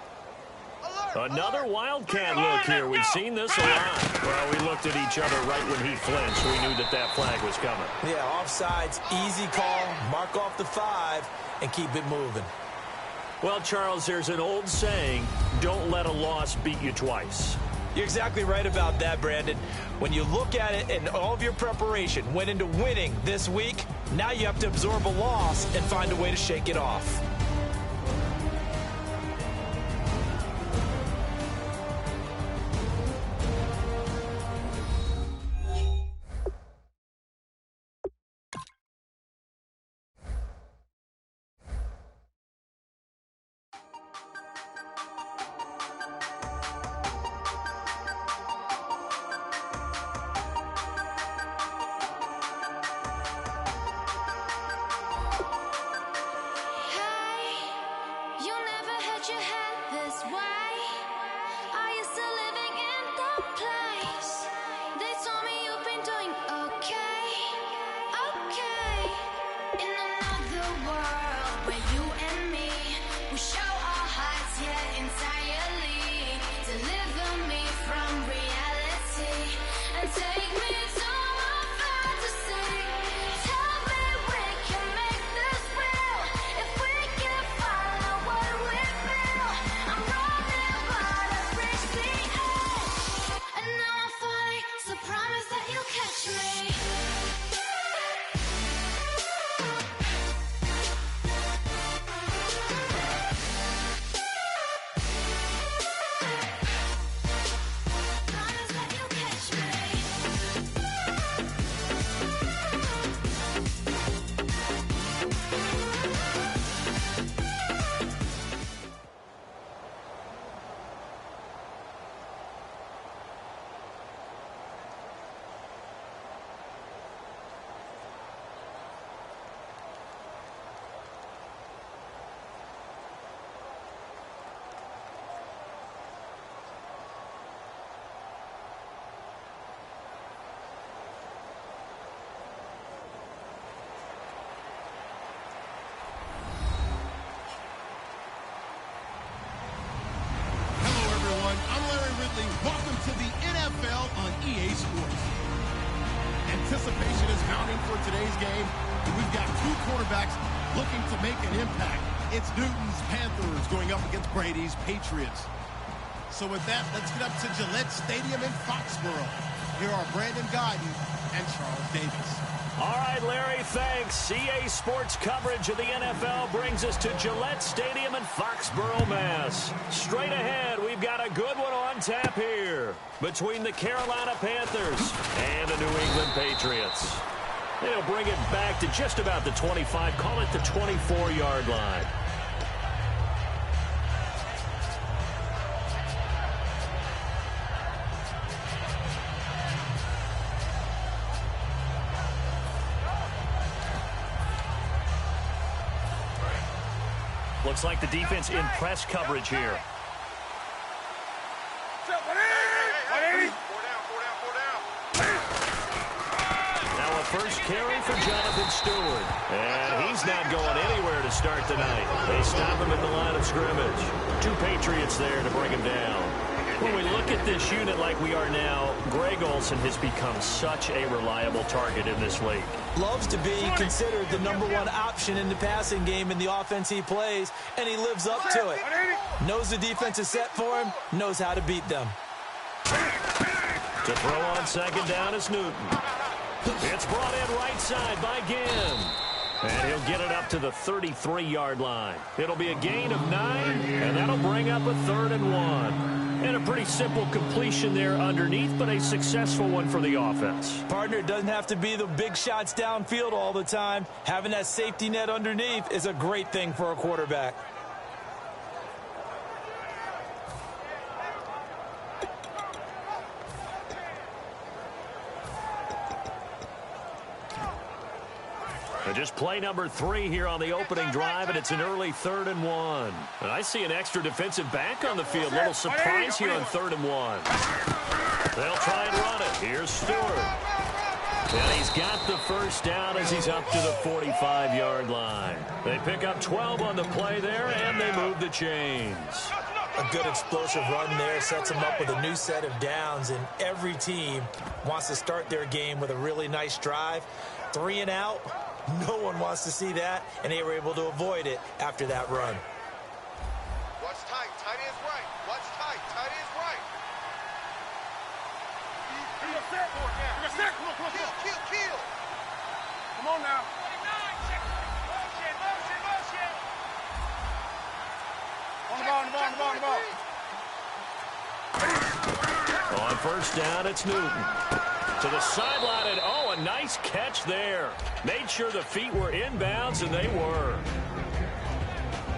Another Wildcat look here. We've seen this a lot. Well, we looked at each other right when he flinched. We knew that that flag was coming. Yeah, offsides, easy call, mark off the 5, and keep it moving. Well, Charles, there's an old saying, don't let a loss beat you twice. You're exactly right about that, Brandon. When you look at it and all of your preparation went into winning this week, now you have to absorb a loss and find a way to shake it off. Welcome to the NFL on EA Sports. Anticipation is mounting for today's game, and we've got 2 quarterbacks looking to make an impact. It's Newton's Panthers going up against Brady's Patriots. So with that, let's get up to Gillette Stadium in Foxborough. Here are Brandon Gaudin and Charles Davis. All right, Larry, thanks. EA Sports coverage of the NFL brings us to Gillette Stadium in Foxborough, Mass. Straight ahead, we've got a good one on tap here between the Carolina Panthers and the New England Patriots. They'll bring it back to just about the 25, call it the 24-yard line. Looks like the defense in press coverage here. Now a first carry for Jonathan Stewart. And he's not going anywhere to start tonight. They stop him at the line of scrimmage. 2 Patriots there to bring him down. When we look at this unit like we are now, Greg Olsen has become such a reliable target in this league. Loves to be considered the #1 option in the passing game in the offense he plays, and he lives up to it. Knows the defense is set for him, knows how to beat them. To throw on second down is Newton. It's brought in right side by Ginn. And he'll get it up to the 33-yard line. It'll be a gain of 9, and that'll bring up a 3rd and 1. And a pretty simple completion there underneath, but a successful one for the offense. Partner, doesn't have to be the big shots downfield all the time. Having that safety net underneath is a great thing for a quarterback. Just play number 3 here on the opening drive, and it's an early 3rd and 1. And I see an extra defensive back on the field. Little surprise here on 3rd and 1. They'll try and run it. Here's Stewart. And he's got the first down as he's up to the 45-yard line. They pick up 12 on the play there, and they move the chains. A good explosive run there sets them up with a new set of downs, and every team wants to start their game with a really nice drive. 3 and out. No one wants to see that, and they were able to avoid it after that run. Watch tight. Tight is right. Watch tight. Tight is right. Kill. Come on now. On the ball. On first down, it's Newton. To the sideline, and oh, a nice catch there. Made sure the feet were inbounds, and they were.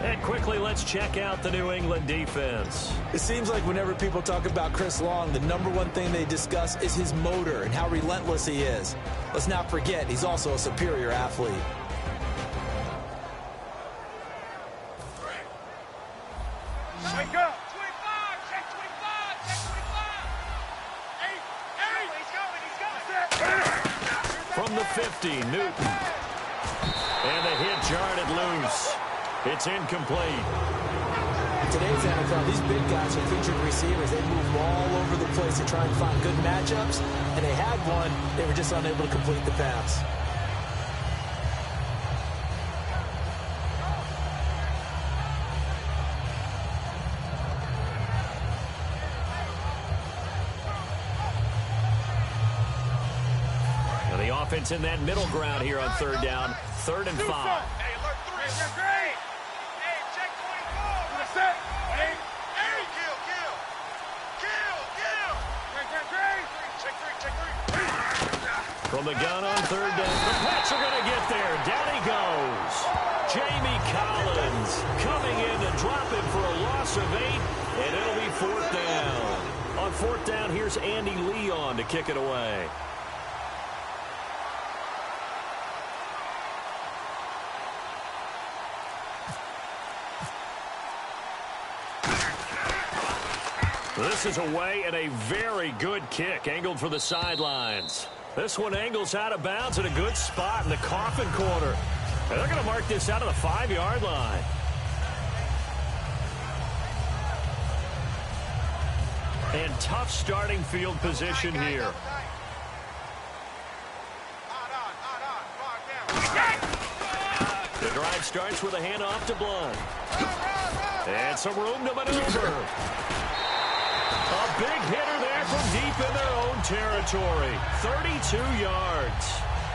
And quickly, let's check out the New England defense. It seems like whenever people talk about Chris Long, the #1 thing they discuss is his motor and how relentless he is. Let's not forget, he's also a superior athlete. Wake up. From the 50, Newton. And the hit jarred it loose. It's incomplete. In today's NFL, these big guys are featured receivers. They move all over the place to try and find good matchups, and they had one. They were just unable to complete the pass. And the offense in that middle ground here on 3rd down. 3rd and 5. Hey, alert 3. Hey, check 24. Kill. From the gun on 3rd down. The Pats are going to get there. Down he goes. Jamie Collins coming in to drop him for a loss of 8, and it'll be 4th down. On 4th down, here's Andy Leon to kick it away. This is away and a very good kick, angled for the sidelines. This one angles out of bounds at a good spot in the coffin corner. And they're going to mark this out of the 5-yard line. And tough starting field position here. The drive starts with a handoff to Blunt. And some room to maneuver. A big hitter there from deep in their own territory. 32 yards.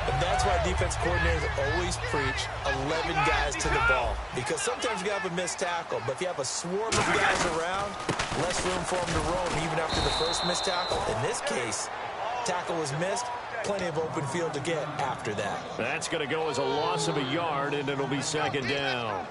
And that's why defense coordinators always preach 11 guys to the ball. Because sometimes you have a missed tackle, but if you have a swarm of guys around, less room for them to roam even after the first missed tackle. In this case, tackle was missed, plenty of open field to get after that. That's going to go as a loss of a yard, and it'll be 2nd down.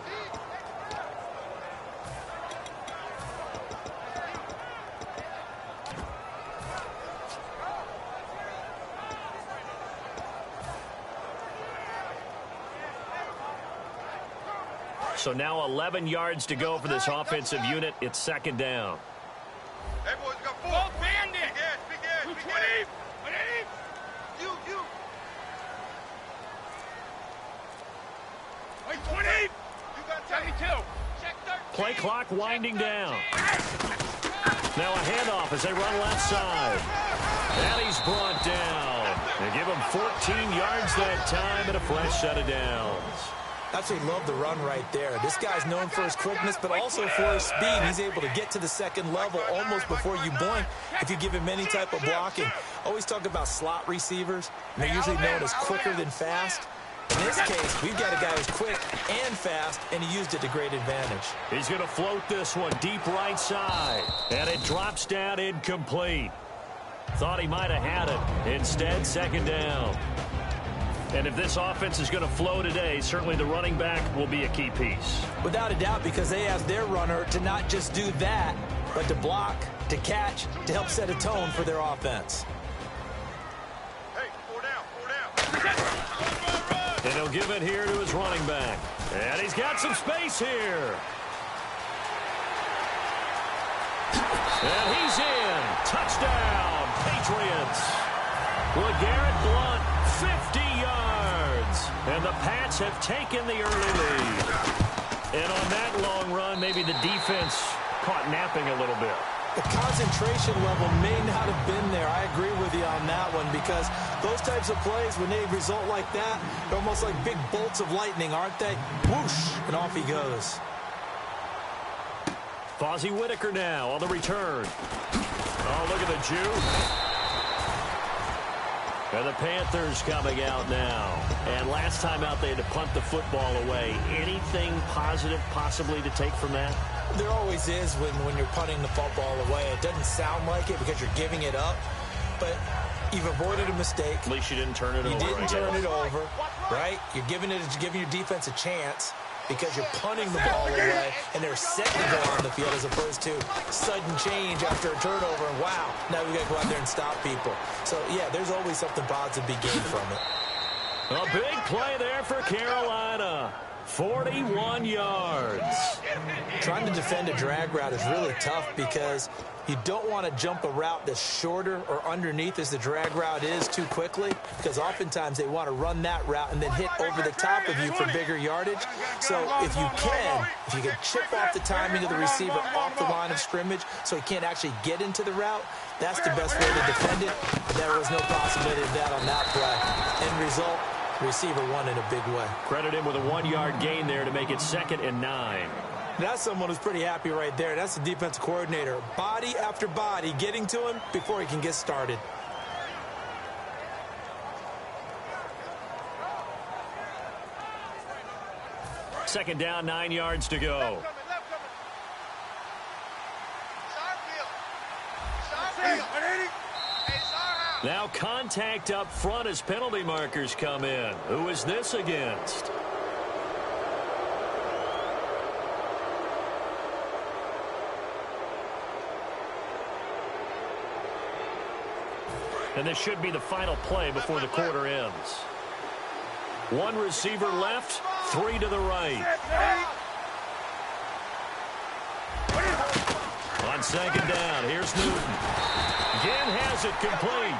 So now 11 yards to go for this offensive unit. It's second down. Hey, boys, got 4. Go Bandit. Big ass, big ass. 20. You. Wait, 20. You got 72. Check 13. Play clock winding down. Now a handoff as they run left side. And he's brought down. They give him 14 yards that time and a fresh set of downs. Absolutely love the run right there. This guy's known for his quickness, but also for his speed. He's able to get to the second level almost before you blink if you give him any type of blocking. Always talk about slot receivers. They're usually known as quicker than fast. In this case, we've got a guy who's quick and fast, and he used it to great advantage. He's going to float this one deep right side. And it drops down incomplete. Thought he might have had it. Instead, second down. And if this offense is going to flow today, certainly the running back will be a key piece. Without a doubt, because they asked their runner to not just do that, but to block, to catch, to help set a tone for their offense. Hey, 4 down. And he'll give it here to his running back. And he's got some space here. And he's in. Touchdown, Patriots. LeGarrette Blount, 50 yards. And the Pats have taken the early lead. And on that long run, maybe the defense caught napping a little bit. The concentration level may not have been there. I agree with you on that one, because those types of plays, when they result like that, they're almost like big bolts of lightning, aren't they? Whoosh, and off he goes. Fozzie Whitaker now on the return. Oh, look at the Jew. And the Panthers coming out now. And last time out, they had to punt the football away. Anything positive possibly to take from that? There always is when you're punting the football away. It doesn't sound like it because you're giving it up, but you've avoided a mistake. At least you didn't turn it over. You didn't turn it over, right? You're giving your defense a chance because you're punting the ball away, and they're set to go on the field as opposed to sudden change after a turnover, and wow, now we got to go out there and stop people. So, yeah, there's always something positive to be gained from it. A big play there for Carolina. 41 yards. Trying to defend a drag route is really tough because you don't want to jump a route that's shorter or underneath as the drag route is too quickly, because oftentimes they want to run that route and then hit over the top of you for bigger yardage. So if you can chip off the timing of the receiver off the line of scrimmage so he can't actually get into the route, that's the best way to defend it. There was no possibility of that on that play. End result, receiver won in a big way. Credit him with a 1-yard gain there to make it 2nd and 9. That's someone who's pretty happy right there. That's the defensive coordinator. Body after body getting to him before he can get started. Second down, 9 yards to go. Now contact up front as penalty markers come in. Who is this against? And this should be the final play before the quarter ends. One receiver left, 3 to the right. On second down, here's Newton. Again has it complete.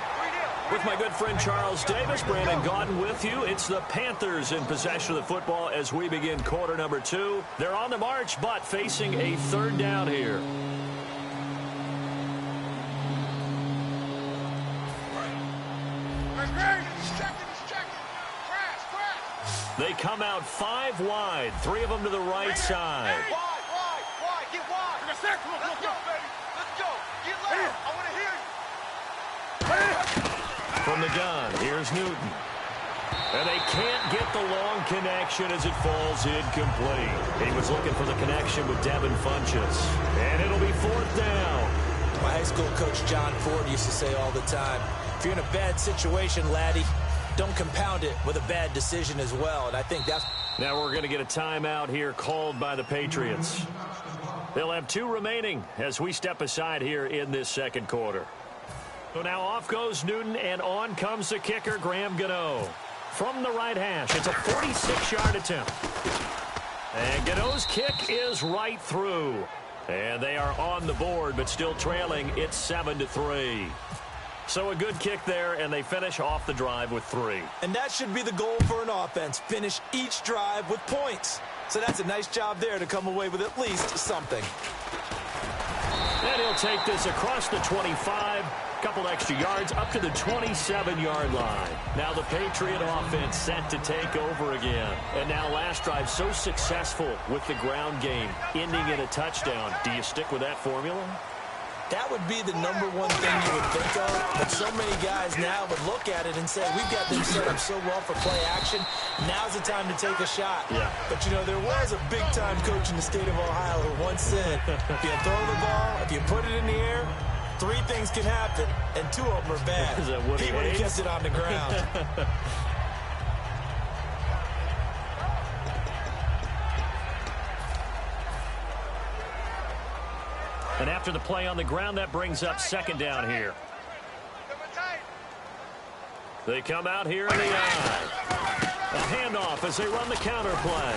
With my good friend Charles Davis, Brandon Gaudin with you. It's the Panthers in possession of the football as we begin quarter number 2. They're on the march, but facing a 3rd down here. They come out 5 wide, 3 of them to the right side. Wide, get wide. Let's go, baby. Let's go. Get loud. I want to hear you. From the gun, here's Newton. And they can't get the long connection as it falls incomplete. He was looking for the connection with Devin Funchess. And it'll be 4th down. My high school coach John Ford used to say all the time, if you're in a bad situation, laddie, don't compound it with a bad decision as well. And I think that's... Now we're going to get a timeout here called by the Patriots. They'll have 2 remaining as we step aside here in this second quarter. So now off goes Newton, and on comes the kicker, Graham Gano. From the right hash, it's a 46-yard attempt. And Gano's kick is right through. And they are on the board, but still trailing. It's 7-3. So a good kick there, and they finish off the drive with 3. And that should be the goal for an offense. Finish each drive with points. So that's a nice job there to come away with at least something. And he'll take this across the 25. Couple extra yards up to the 27-yard line. Now the Patriot offense set to take over again. And now last drive so successful with the ground game, ending in a touchdown. Do you stick with that formula? That would be the number one thing you would think of, but so many guys now would look at it and say, we've got them set up so well for play action, now's the time to take a shot. Yeah. But, you know, there was a big-time coach in the state of Ohio who once said, if you throw the ball, if you put it in the air, 3 things can happen, and 2 of them are bad. Is that what he would have kept it on the ground. And after the play on the ground, that brings up second down here. They come out here in the eye. A handoff as they run the counter play.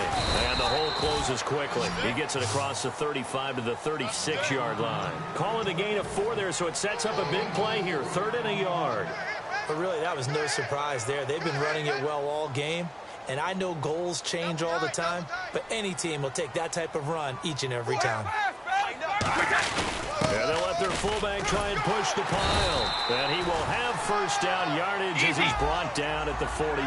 And the hole closes quickly. He gets it across the 35 to the 36-yard line. Call it a gain of 4 there, so it sets up a big play here. 3rd and a yard. But really, that was no surprise there. They've been running it well all game. And I know goals change all the time, but any team will take that type of run each and every time. And they'll let their fullback try and push the pile. And he will have first down yardage as he's brought down at the 41.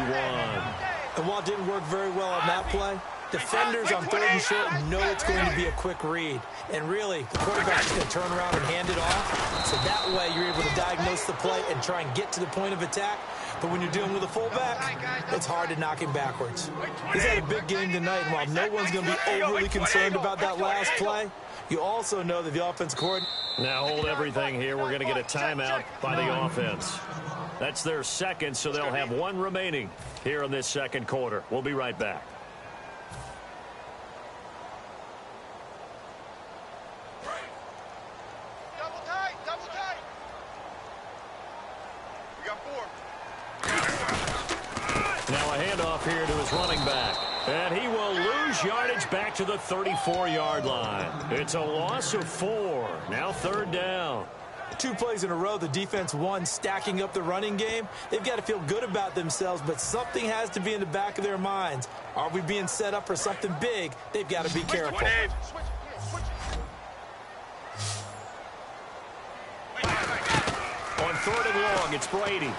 And while it didn't work very well on that play, defenders on 3rd and short know it's going to be a quick read. And really, the quarterback's going to turn around and hand it off. So that way you're able to diagnose the play and try and get to the point of attack. But when you're dealing with a fullback, it's hard to knock him backwards. He's had a big game tonight, and while no one's going to be overly concerned about that last play, you also know that the offense coordinator... Now hold everything here. We're going to get a timeout by the offense. That's their second, so they'll have 1 remaining here in this second quarter. We'll be right back. Double tight, double tight. We got 4. Now a handoff here to his running back. And he will lose yardage back to the 34-yard line. It's a loss of 4. Now 3rd down. 2 plays in a row, the defense won, stacking up the running game. They've got to feel good about themselves, but something has to be in the back of their minds. Are we being set up for something big? They've got to be careful. On 3rd and long, it's Brady.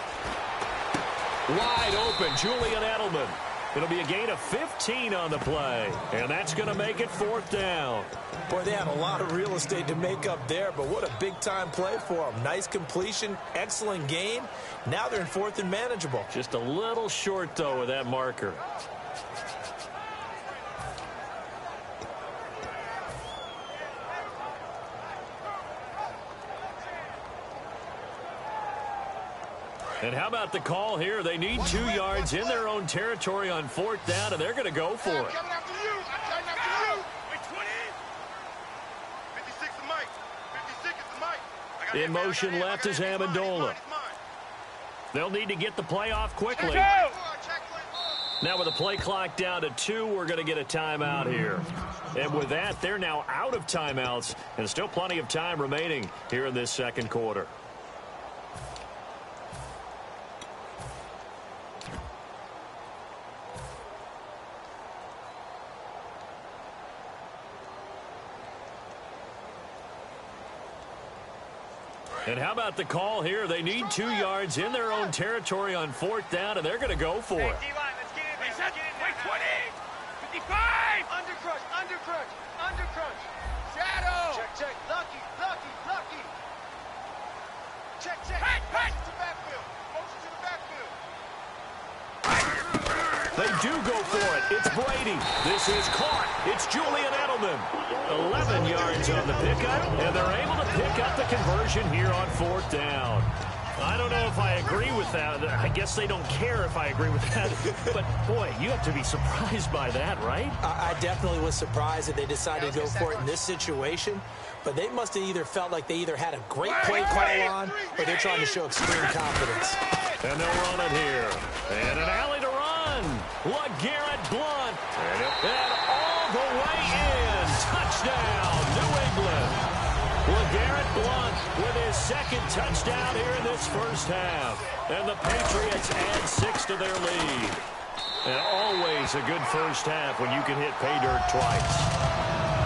Wide open, Julian Edelman. It'll be a gain of 15 on the play, and that's going to make it 4th down. Boy, they had a lot of real estate to make up there, but what a big-time play for them. Nice completion, excellent gain. Now they're in 4th and manageable. Just a little short, though, with that marker. And how about the call here? They need 2 yards in their own territory on 4th down, and they're going to go for it. I'm coming after you. I'm coming after you. 56 is Mike. 56 is Mike. In motion left is Amendola. They'll need to get the play off quickly. Now with the play clock down to 2, we're going to get a timeout here. And with that, they're now out of timeouts, and still plenty of time remaining here in this second quarter. And how about the call here? They need 2 yards in their own territory on 4th down, and they're going to go for it. D-line, let's get in there. Let's get in there. 20, 55. Under crunch, under crunch, under crunch. Shadow. Check, check. Lucky, lucky, lucky. Check, check. Motion to backfield. Motion to the backfield. They do go for it. It's Brady. This is caught. It's Julian Edelman. 11 yards on the pickup, and they're able to pick up the conversion here on 4th down. I don't know if I agree with that. I guess they don't care if I agree with that. But, boy, you have to be surprised by that, right? I definitely was surprised that they decided to go for it in this situation. But they must have either felt like they either had a great play call on or they're trying to show extreme confidence. And they'll run it here. And an alley to run. LeGarrette Blount. And all the Blunt with his second touchdown here in this first half. And the Patriots add 6 to their lead. And always a good first half when you can hit pay dirt twice.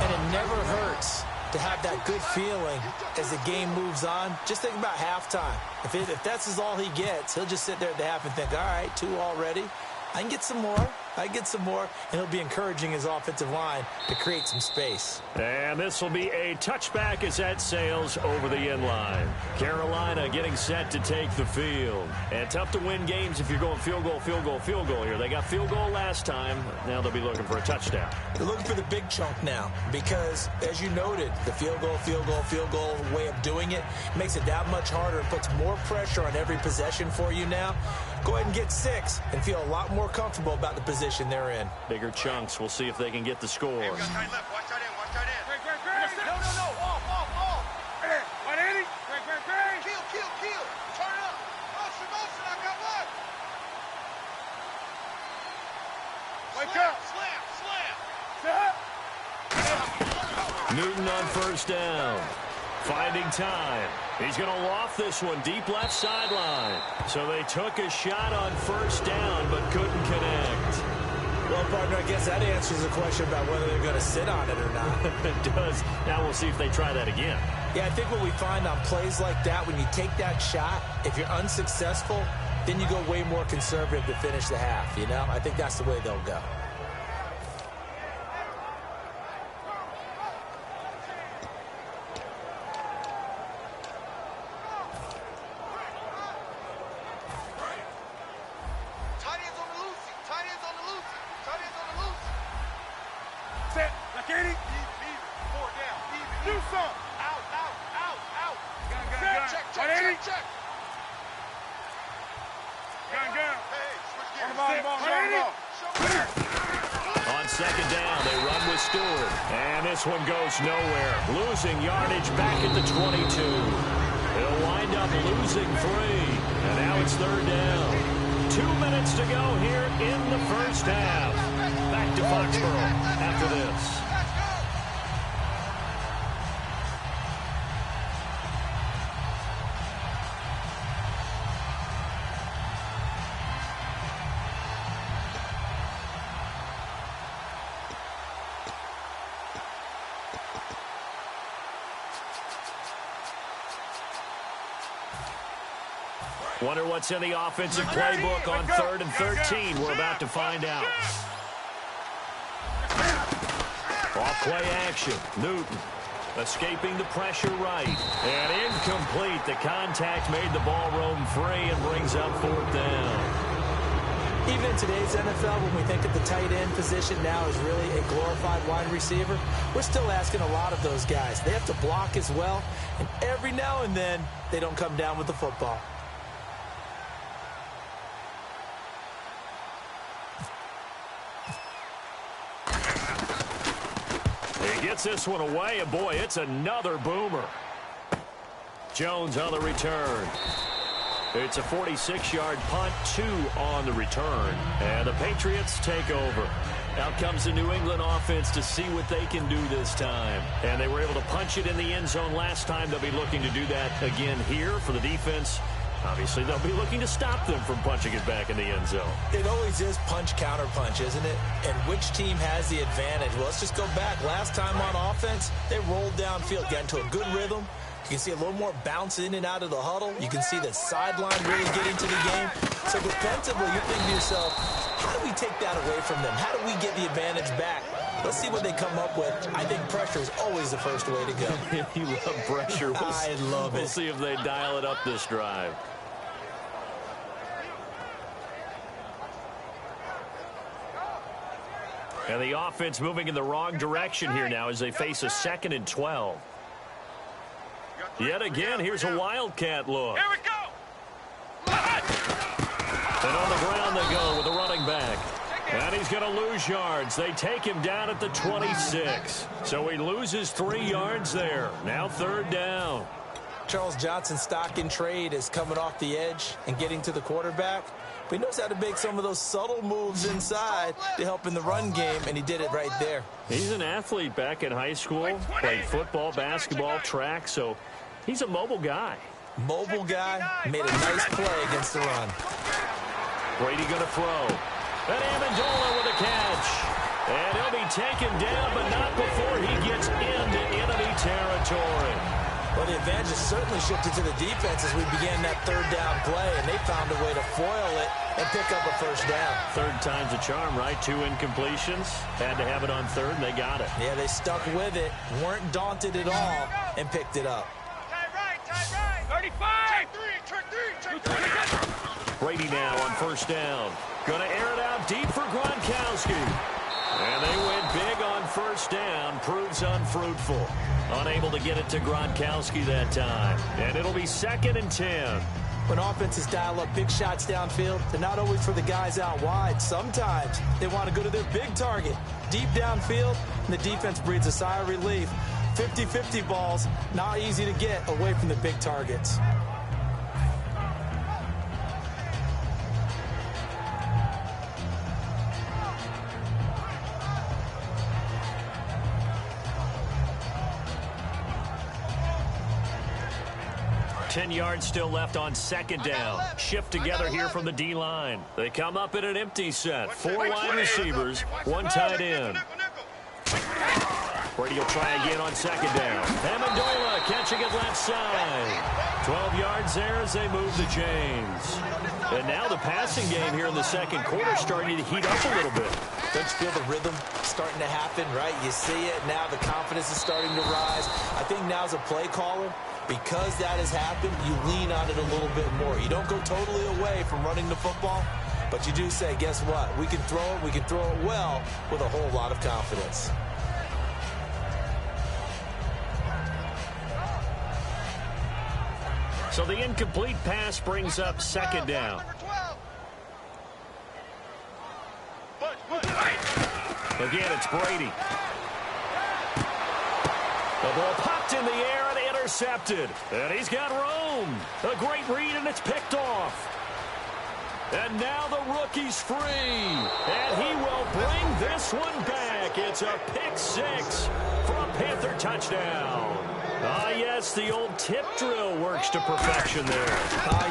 And it never hurts to have that good feeling as the game moves on. Just think about halftime. If that's all he gets, he'll just sit there at the half and think, all right, 2 already. I can get some more. And he'll be encouraging his offensive line to create some space. And this will be a touchback as that sails over the end line. Carolina getting set to take the field. And tough to win games if you're going field goal here. They got field goal last time. Now they'll be looking for a touchdown. They're looking for the big chunk now because, as you noted, the field goal way of doing it makes it that much harder and puts more pressure on every possession for you now. Go ahead and get 6 and feel a lot more comfortable about the position they're in. Bigger chunks. We'll see if they can get the score. Hey, we got tight left. Watch tight end. Watch tight end. Great. No. Off. Hey, 180. Great. Kill. Turn it up. Motion. I got one. Wake up. Slam. Newton on first down. Finding time. He's going to loft this one deep left sideline. So they took a shot on first down but couldn't connect. Well, partner, I guess that answers the question about whether they're going to sit on it or not. It does. Now we'll see if they try that again. Yeah, I think what we find on plays like that, when you take that shot, if you're unsuccessful, then you go way more conservative to finish the half, you know? I think that's the way they'll go. One goes nowhere. Losing yardage back at the 22. They'll wind up losing 3. And now it's third down. 2 minutes to go here in the first half. Back to Foxborough after this. Wonder what's in the offensive playbook on 3rd and 13. We're about to find out. Off play action. Newton escaping the pressure right. And incomplete. The contact made the ball roam free and brings up 4th down. Even in today's NFL, when we think of the tight end position now as really a glorified wide receiver, we're still asking a lot of those guys. They have to block as well. And every now and then, they don't come down with the football. Gets this one away, and boy, it's another boomer. Jones on the return. It's a 46-yard punt, 2 on the return, and the Patriots take over. Out comes the New England offense to see what they can do this time. And they were able to punch it in the end zone last time. They'll be looking to do that again here for the defense. Obviously, they'll be looking to stop them from punching it back in the end zone. It always is punch, counter punch, isn't it? And which team has the advantage? Well, let's just go back. Last time on offense, they rolled downfield, got into a good rhythm. You can see a little more bounce in and out of the huddle. You can see the sideline really get into the game. So defensively, you're thinking to yourself, how do we take that away from them? How do we get the advantage back? Let's see what they come up with. I think pressure is always the first way to go. You love pressure. I love it. We'll see if they dial it up this drive. And the offense moving in the wrong direction here now as they face a 2nd and 12. Yet again, here's a Wildcat look. Here we go. And on the ground they go with the running back. And he's going to lose yards. They take him down at the 26. So he loses 3 yards there. Now 3rd down. Charles Johnson's stock in trade is coming off the edge and getting to the quarterback. But he knows how to make some of those subtle moves inside to help in the run game, and he did it right there. He's an athlete back in high school, played football, basketball, track, so He's a mobile guy. Mobile guy made a nice play against the run. Brady going to throw. And Amendola with a catch. And he'll be taken down, but not before he gets into enemy territory. Well, the advantage has certainly shifted to the defense as we began that third down play, and they found a way to foil it and pick up a first down. Third time's a charm, right? 2 incompletions. Had to have it on third, and they got it. Yeah, they stuck with it, weren't daunted at all, and picked it up. Tight right, tight right. 35. Check three. Brady now on first down. Going to air it out deep for Gronkowski. And they went big on first down. Proves unfruitful. Unable to get it to Gronkowski that time. And it'll be 2nd and 10. When offenses dial up big shots downfield, they're not always for the guys out wide. Sometimes they want to go to their big target. Deep downfield, and the defense breathes a sigh of relief. 50-50 balls, not easy to get away from the big targets. Ten yards still left on 2nd down. Shift together here from the D-line. They come up in an empty set. 4 wide receivers, 1 tight end. Brady will try again on 2nd down. Amendola catching it left side. 12 yards there as they move the chains. And now the passing game here in the second quarter starting to heat up a little bit. Don't you feel the rhythm starting to happen, right? You see it now. The confidence is starting to rise. I think now as a play caller, because that has happened, you lean on it a little bit more. You don't go totally away from running the football, but you do say, guess what? We can throw it well with a whole lot of confidence. So the incomplete pass brings up 2nd down. Again, it's Brady. The ball popped in the air and intercepted. And he's got room. A great read, and it's picked off. And now the rookie's free. And he will bring this one back. It's a pick 6 for a Panther touchdown. Ah, yes, the old tip drill works to perfection there.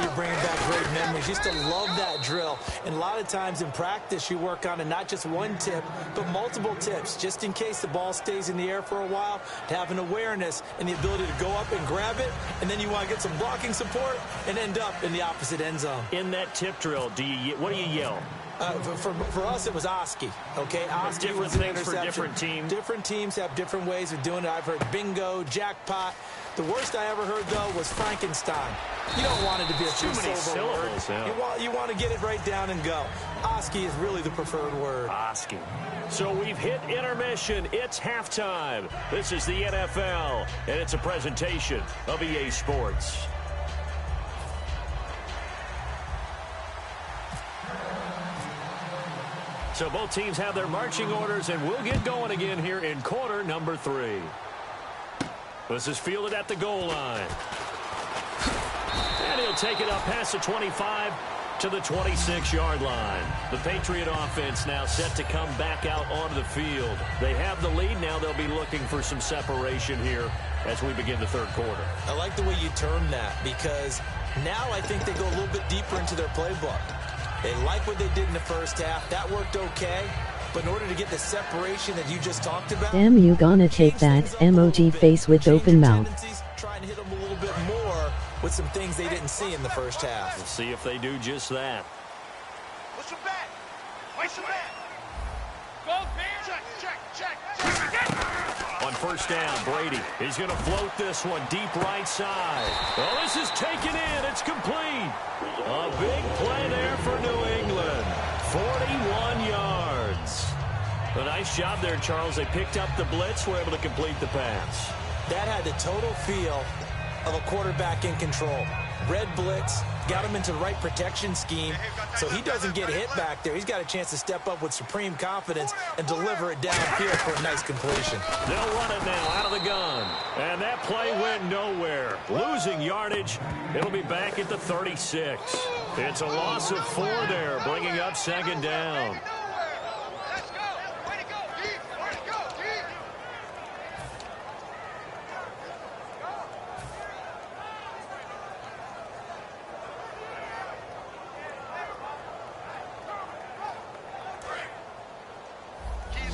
You're bringing back great memories. Used to love that drill. And a lot of times in practice, you work on it, not just one tip, but multiple tips, just in case the ball stays in the air for a while, to have an awareness and the ability to go up and grab it, and then you want to get some blocking support and end up in the opposite end zone. In that tip drill, what do you yell? For us, it was Oski. Okay, Oski different was an things for interception. different teams. Different teams have different ways of doing it. I've heard bingo, jackpot. The worst I ever heard, though, was Frankenstein. You don't want it to be a too many syllables. Yeah. You want to get it right down and go. Oski is really the preferred word. Oski. So we've hit intermission. It's halftime. This is the NFL, and it's a presentation of EA Sports. So both teams have their marching orders, and we'll get going again here in quarter number 3. This is fielded at the goal line. And he'll take it up past the 25 to the 26-yard line. The Patriot offense now set to come back out onto the field. They have the lead. Now they'll be looking for some separation here as we begin the third quarter. I like the way you term that, because now I think they go a little bit deeper into their playbook. They like what they did in the first half. That worked okay. But in order to get the separation that you just talked about... Am you gonna take that emoji face with open mouth? Try and hit them a little bit more with some things they didn't see in the first half. We'll see if they do just that. Push him back. Push him back. Go, man. Check. On first down, Brady. He's going to float this one deep right side. Oh, this is taken in. It's complete. A big play there for New England. 41 yards. A nice job there, Charles. They picked up the blitz, were able to complete the pass. That had the total feel of a quarterback in control. Red blitz, got him into the right protection scheme, so he doesn't get hit back there. He's got a chance to step up with supreme confidence and deliver it downfield for a nice completion. They'll run it now out of the gun. And that play went nowhere. Losing yardage. It'll be back at the 36. It's a loss of 4 there, bringing up second down. Let's go. Way to go, deep. Way to go, deep.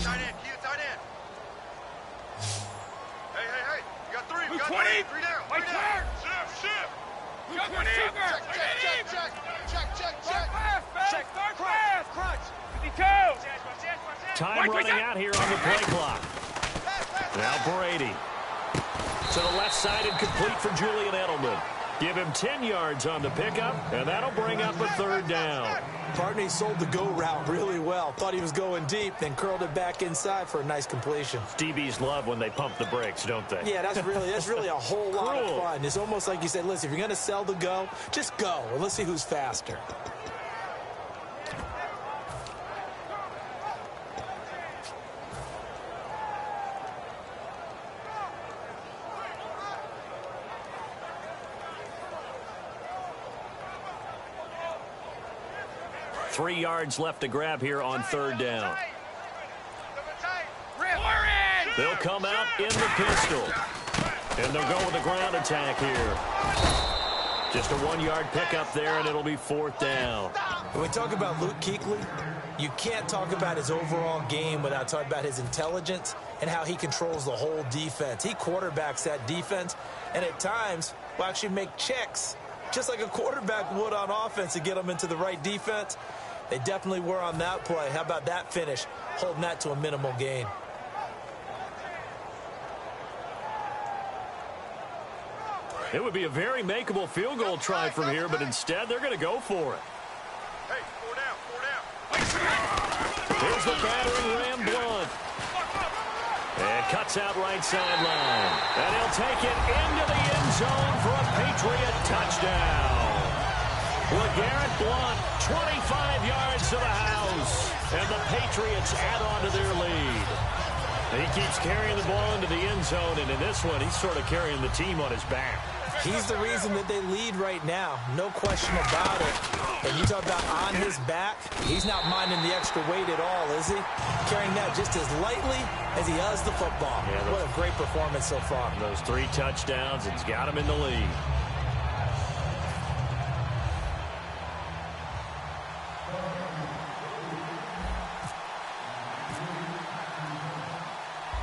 tight end. Key tight end. Hey, hey, hey. You got three. You got 20. three down. Right Three down. there. Shift. Got 20. Check. Crunch. 52. Time running out here on the play clock. Now Brady. To the left side and complete for Julian Edelman. Give him 10 yards on the pickup, and that'll bring up a third down. Partner, he sold the go route really well. Thought he was going deep, then curled it back inside for a nice completion. DBs love when they pump the brakes, don't they? Yeah, that's really a whole lot of fun. It's almost like you said, listen, if you're going to sell the go, just go, and let's see who's faster. Three yards left to grab here on third down. They'll come out in the pistol. And they'll go with the ground attack here. Just a 1-yard pickup there, and it'll be fourth down. When we talk about Luke Kuechly, you can't talk about his overall game without talking about his intelligence and how he controls the whole defense. He quarterbacks that defense, and at times will actually make checks, just like a quarterback would on offense to get them into the right defense. They definitely were on that play. How about that finish? Holding that to a minimal gain. It would be a very makeable field goal try from here, but instead they're going to go for it. Hey, 4 down. Here's the battering ram Blunt. And cuts out right sideline. And he'll take it into the end zone for a Patriot touchdown. LeGarrette Blunt, 25 yards to the house. And the Patriots add on to their lead. He keeps carrying the ball into the end zone, and in this one, he's sort of carrying the team on his back. He's the reason that they lead right now. No question about it. And you talk about on his back, he's not minding the extra weight at all, is he? Carrying that just as lightly as he does the football. Yeah, what a great performance so far. Those 3 touchdowns, it's got him in the lead.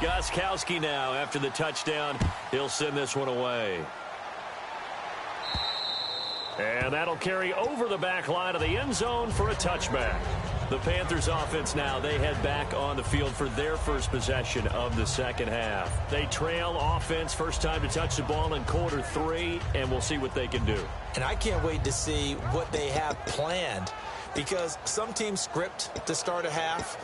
Gostkowski now, after the touchdown, he'll send this one away. And that'll carry over the back line of the end zone for a touchback. The Panthers offense now, they head back on the field for their first possession of the second half. They trail offense, first time to touch the ball in quarter 3, and we'll see what they can do. And I can't wait to see what they have planned, because some teams script to start a half.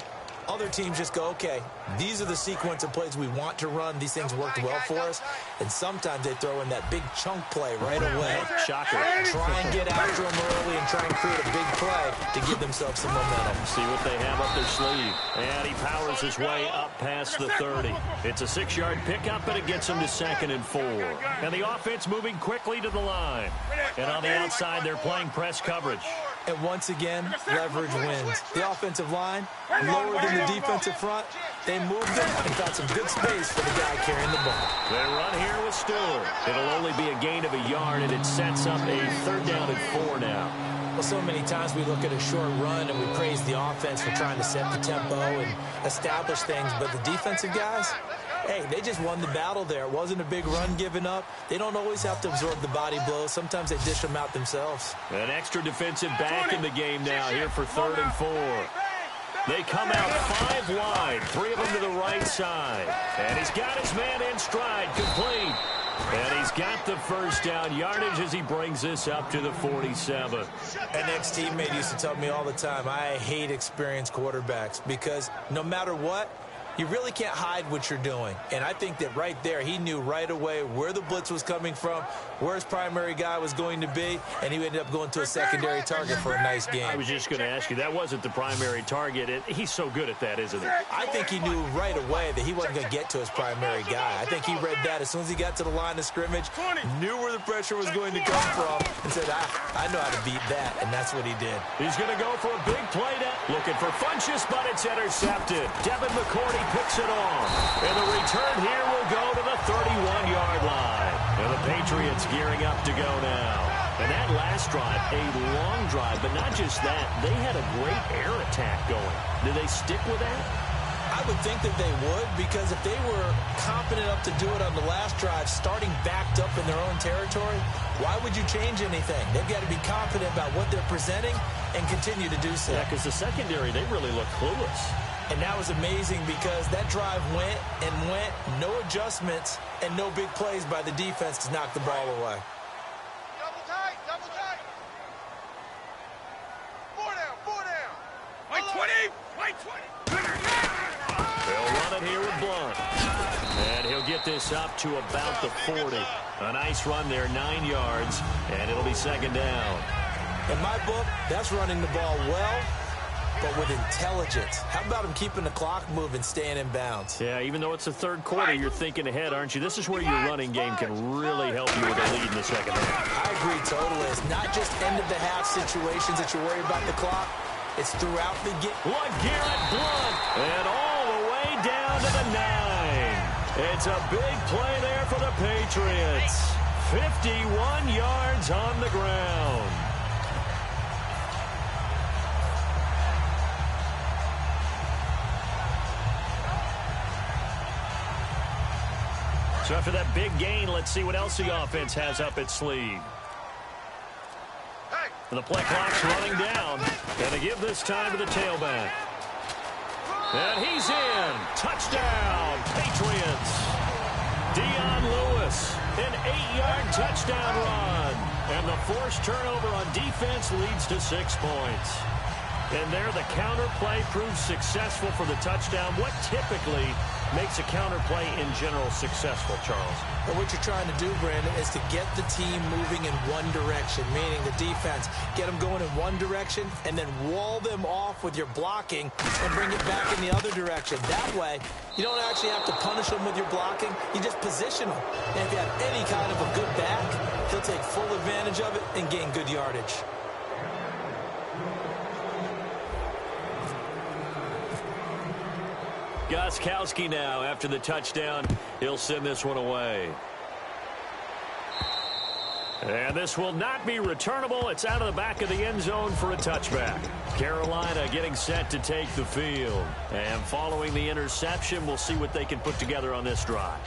Other teams just go, okay, these are the sequence of plays we want to run. These things worked well for us. And sometimes they throw in that big chunk play right away. Shocker. Try and get after them early and try and create a big play to give themselves some momentum. See what they have up their sleeve. And he powers his way up past the 30. It's a 6-yard pickup, and it gets him to 2nd and 4. And the offense moving quickly to the line. And on the outside, they're playing press coverage. And once again, leverage wins. The offensive line, lower than the defensive front. They moved it and got some good space for the guy carrying the ball. They run here with Stewart. It'll only be a gain of a yard, and it sets up a 3rd down and 4 now. Well, so many times we look at a short run and we praise the offense for trying to set the tempo and establish things. But the defensive guys, hey, they just won the battle there. It wasn't a big run given up. They don't always have to absorb the body blows. Sometimes they dish them out themselves. An extra defensive back in the game now here for 3rd and 4. They come out 5 wide, 3 of them to the right side. And he's got his man in stride, complete. And he's got the first down yardage as he brings this up to the 47. An ex-teammate used to tell me all the time, I hate experienced quarterbacks because no matter what, you really can't hide what you're doing. And I think that right there, he knew right away where the blitz was coming from, where his primary guy was going to be, and he ended up going to a secondary target for a nice game. I was just going to ask you, that wasn't the primary target. He's so good at that, isn't he? I think he knew right away that he wasn't going to get to his primary guy. I think he read that as soon as he got to the line of scrimmage, knew where the pressure was going to come from, and said, I know how to beat that, and that's what he did. He's going to go for a big play now. Looking for Funchess, but it's intercepted. Devin McCourty picks it off. And the return here will go to the 31-yard line. And the Patriots gearing up to go now. And that last drive, a long drive, but not just that. They had a great air attack going. Do they stick with that? I would think that they would, because if they were confident enough to do it on the last drive, starting backed up in their own territory, why would you change anything? They've got to be confident about what they're presenting and continue to do so. Yeah, because the secondary, they really look clueless. And that was amazing because that drive went and went, no adjustments, and no big plays by the defense to knock the ball away. Double tight, double tight. 4 down, 4 down. White 20, white 20. They'll run it here with Blunt. And he'll get this up to about the 40. A nice run there, 9 yards, and it'll be second down. In my book, that's running the ball well, but with intelligence. How about him keeping the clock moving, staying in bounds? Yeah, even though it's the third quarter, you're thinking ahead, aren't you? This is where your running game can really help you with a lead in the second half. I agree totally. It's not just end-of-the-half situations that you worry about the clock. It's throughout the game. Garrett Blunt, and all the way down to the 9. It's a big play there for the Patriots. 51 yards on the ground. So after that big gain, let's see what else the offense has up its sleeve. The play clock's running down. And to give this time to the tailback. And he's in. Touchdown, Patriots. Dion Lewis, an 8-yard touchdown run. And the forced turnover on defense leads to 6 points. And there, the counter play proves successful for the touchdown. What typically makes a counter play in general successful, Charles? Well, what you're trying to do, Brandon, is to get the team moving in one direction, meaning the defense. Get them going in one direction and then wall them off with your blocking and bring it back in the other direction. That way, you don't actually have to punish them with your blocking. You just position them. And if you have any kind of a good back, he'll take full advantage of it and gain good yardage. Gostkowski now, after the touchdown, he'll send this one away. And this will not be returnable. It's out of the back of the end zone for a touchback. Carolina getting set to take the field. And following the interception, we'll see what they can put together on this drive.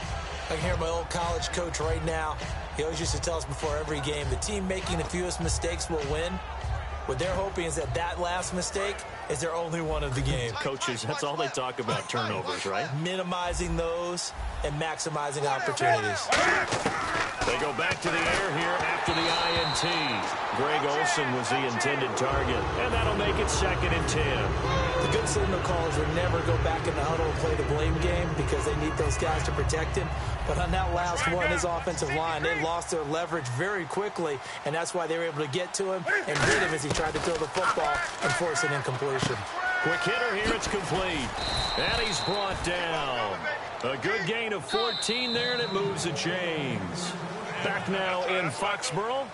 I can hear my old college coach right now. He always used to tell us before every game, the team making the fewest mistakes will win. What they're hoping is that last mistake is their only one of the game. Coaches, that's all they talk about, turnovers, right? Minimizing those and maximizing opportunities. They go back to the air here after the INT. Greg Olsen was the intended target, and that'll make it 2nd and 10. The good signal callers would never go back in the huddle and play the blame game because they need those guys to protect him. But on that last one, his offensive line, they lost their leverage very quickly, and that's why they were able to get to him and hit him as he tried to throw the football and force an incompletion. Quick hitter here, it's complete. And he's brought down. A good gain of 14 there, and it moves the chains. Back now in Foxborough.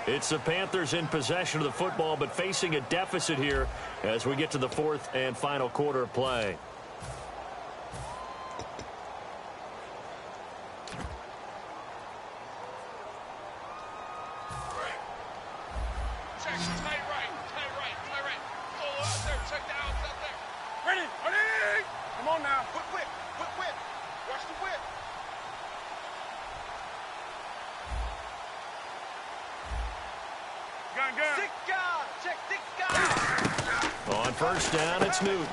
It's the Panthers in possession of the football, but facing a deficit here as we get to the 4th and final quarter of play. Come on now. Quick whip, quick whip. Watch the whip. Gun. 6 guys, check 6 guys. On first down, it's Newton.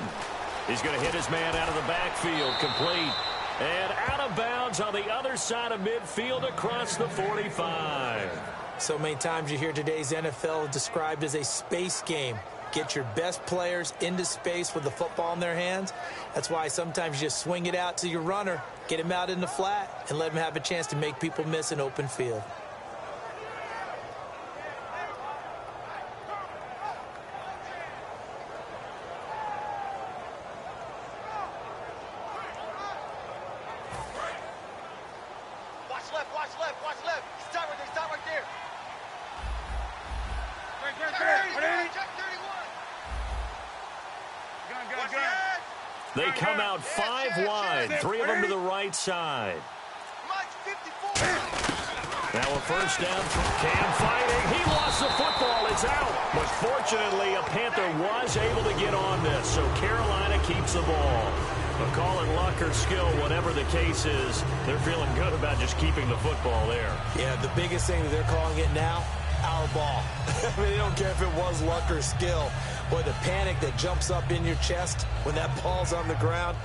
He's going to hit his man out of the backfield, complete. And out of bounds on the other side of midfield across the 45. So many times you hear today's NFL described as a space game. Get your best players into space with the football in their hands. That's why sometimes you just swing it out to your runner, get him out in the flat, and let him have a chance to make people miss an open field. Watch left. Stop right there. Check 31. Gun. They come out 5 wide, 3 of them to the right side. Mike 54. Now a first down. Cam fighting. He lost the football. It's out. But fortunately, a Panther was able to get on this, so Carolina keeps the ball. But call it luck or skill, whatever the case is, they're feeling good about just keeping the football there. Yeah, the biggest thing that they're calling it now, our ball. I mean, they don't care if it was luck or skill. Boy, the panic that jumps up in your chest when that ball's on the ground,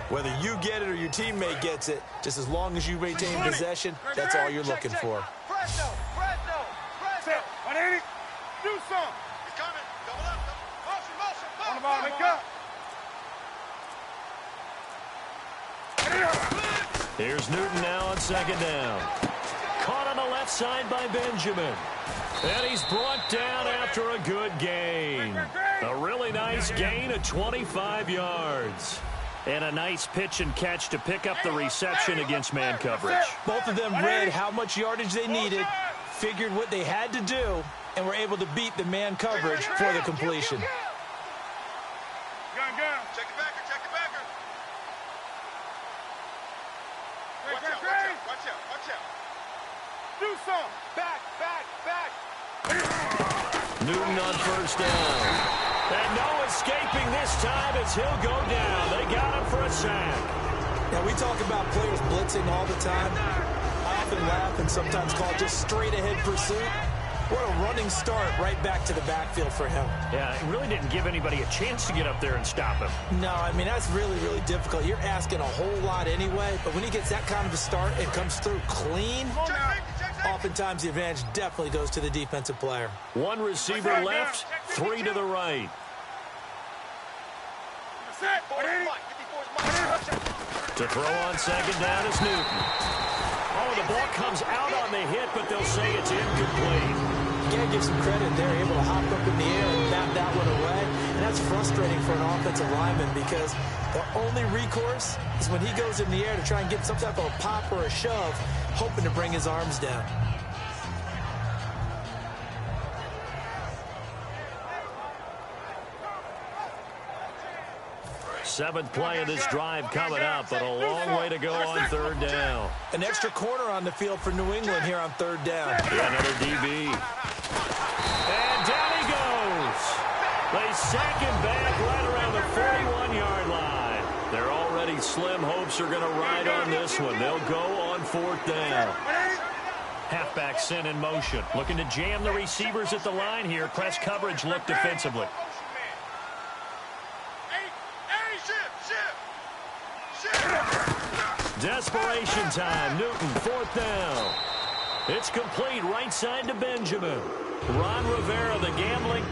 whether you get it or your teammate gets it, just as long as you maintain possession, that's all you're looking for. Fresno, Fresno, Fresno. 180. Do something. He's coming. Double up. Motion, motion, On the ball, wake up. Here's Newton now on second down. Caught on the left side by Benjamin. And he's brought down after a good gain. A really nice gain of 25 yards. And a nice pitch and catch to pick up the reception against man coverage. Both of them read how much yardage they needed, figured what they had to do, and were able to beat the man coverage for the completion. Gun. Check the backer, check the backer. Watch out. Do something. Back. Newton on first down. And no escaping this time as he'll go down. They got him for a sack. Now, we talk about players blitzing all the time. I often laugh and sometimes call it just straight-ahead pursuit. What a running start right back to the backfield for him. Yeah, it really didn't give anybody a chance to get up there and stop him. No, I mean, that's really, really difficult. You're asking a whole lot anyway, but when he gets that kind of a start and comes through clean, oftentimes the advantage definitely goes to the defensive player. One receiver left, three to the right. To throw on second down is Newton. Oh, the ball comes out on the hit, but they'll say it's incomplete. You gotta give some credit. They're able to hop up in the air and bat that one away. And that's frustrating for an offensive lineman because the only recourse is when he goes in the air to try and get some type of a pop or a shove, hoping to bring his arms down. Seventh play of this drive coming up, but a long way to go on third down. An extra corner on the field for New England here on third down. Yeah, another DB. And down he goes. They sack him back right around the 41-yard line. Their already slim hopes are going to ride on this one. They'll go on fourth down. Halfback sent in motion. Looking to jam the receivers at the line here. Press coverage look defensively. Desperation time. Newton, fourth down. It's complete right side to Benjamin. Ron Rivera, the gambling.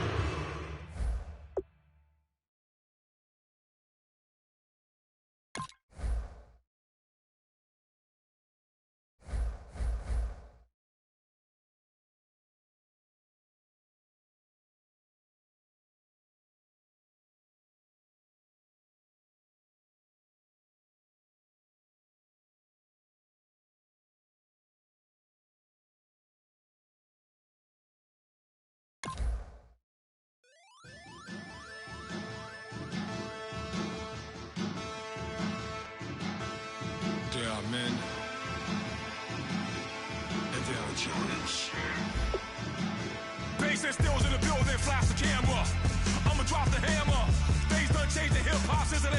Men, and they'll change. Bass and stills in the building, flash the camera. I'ma drop the hammer. Things done changed, the hip hop since it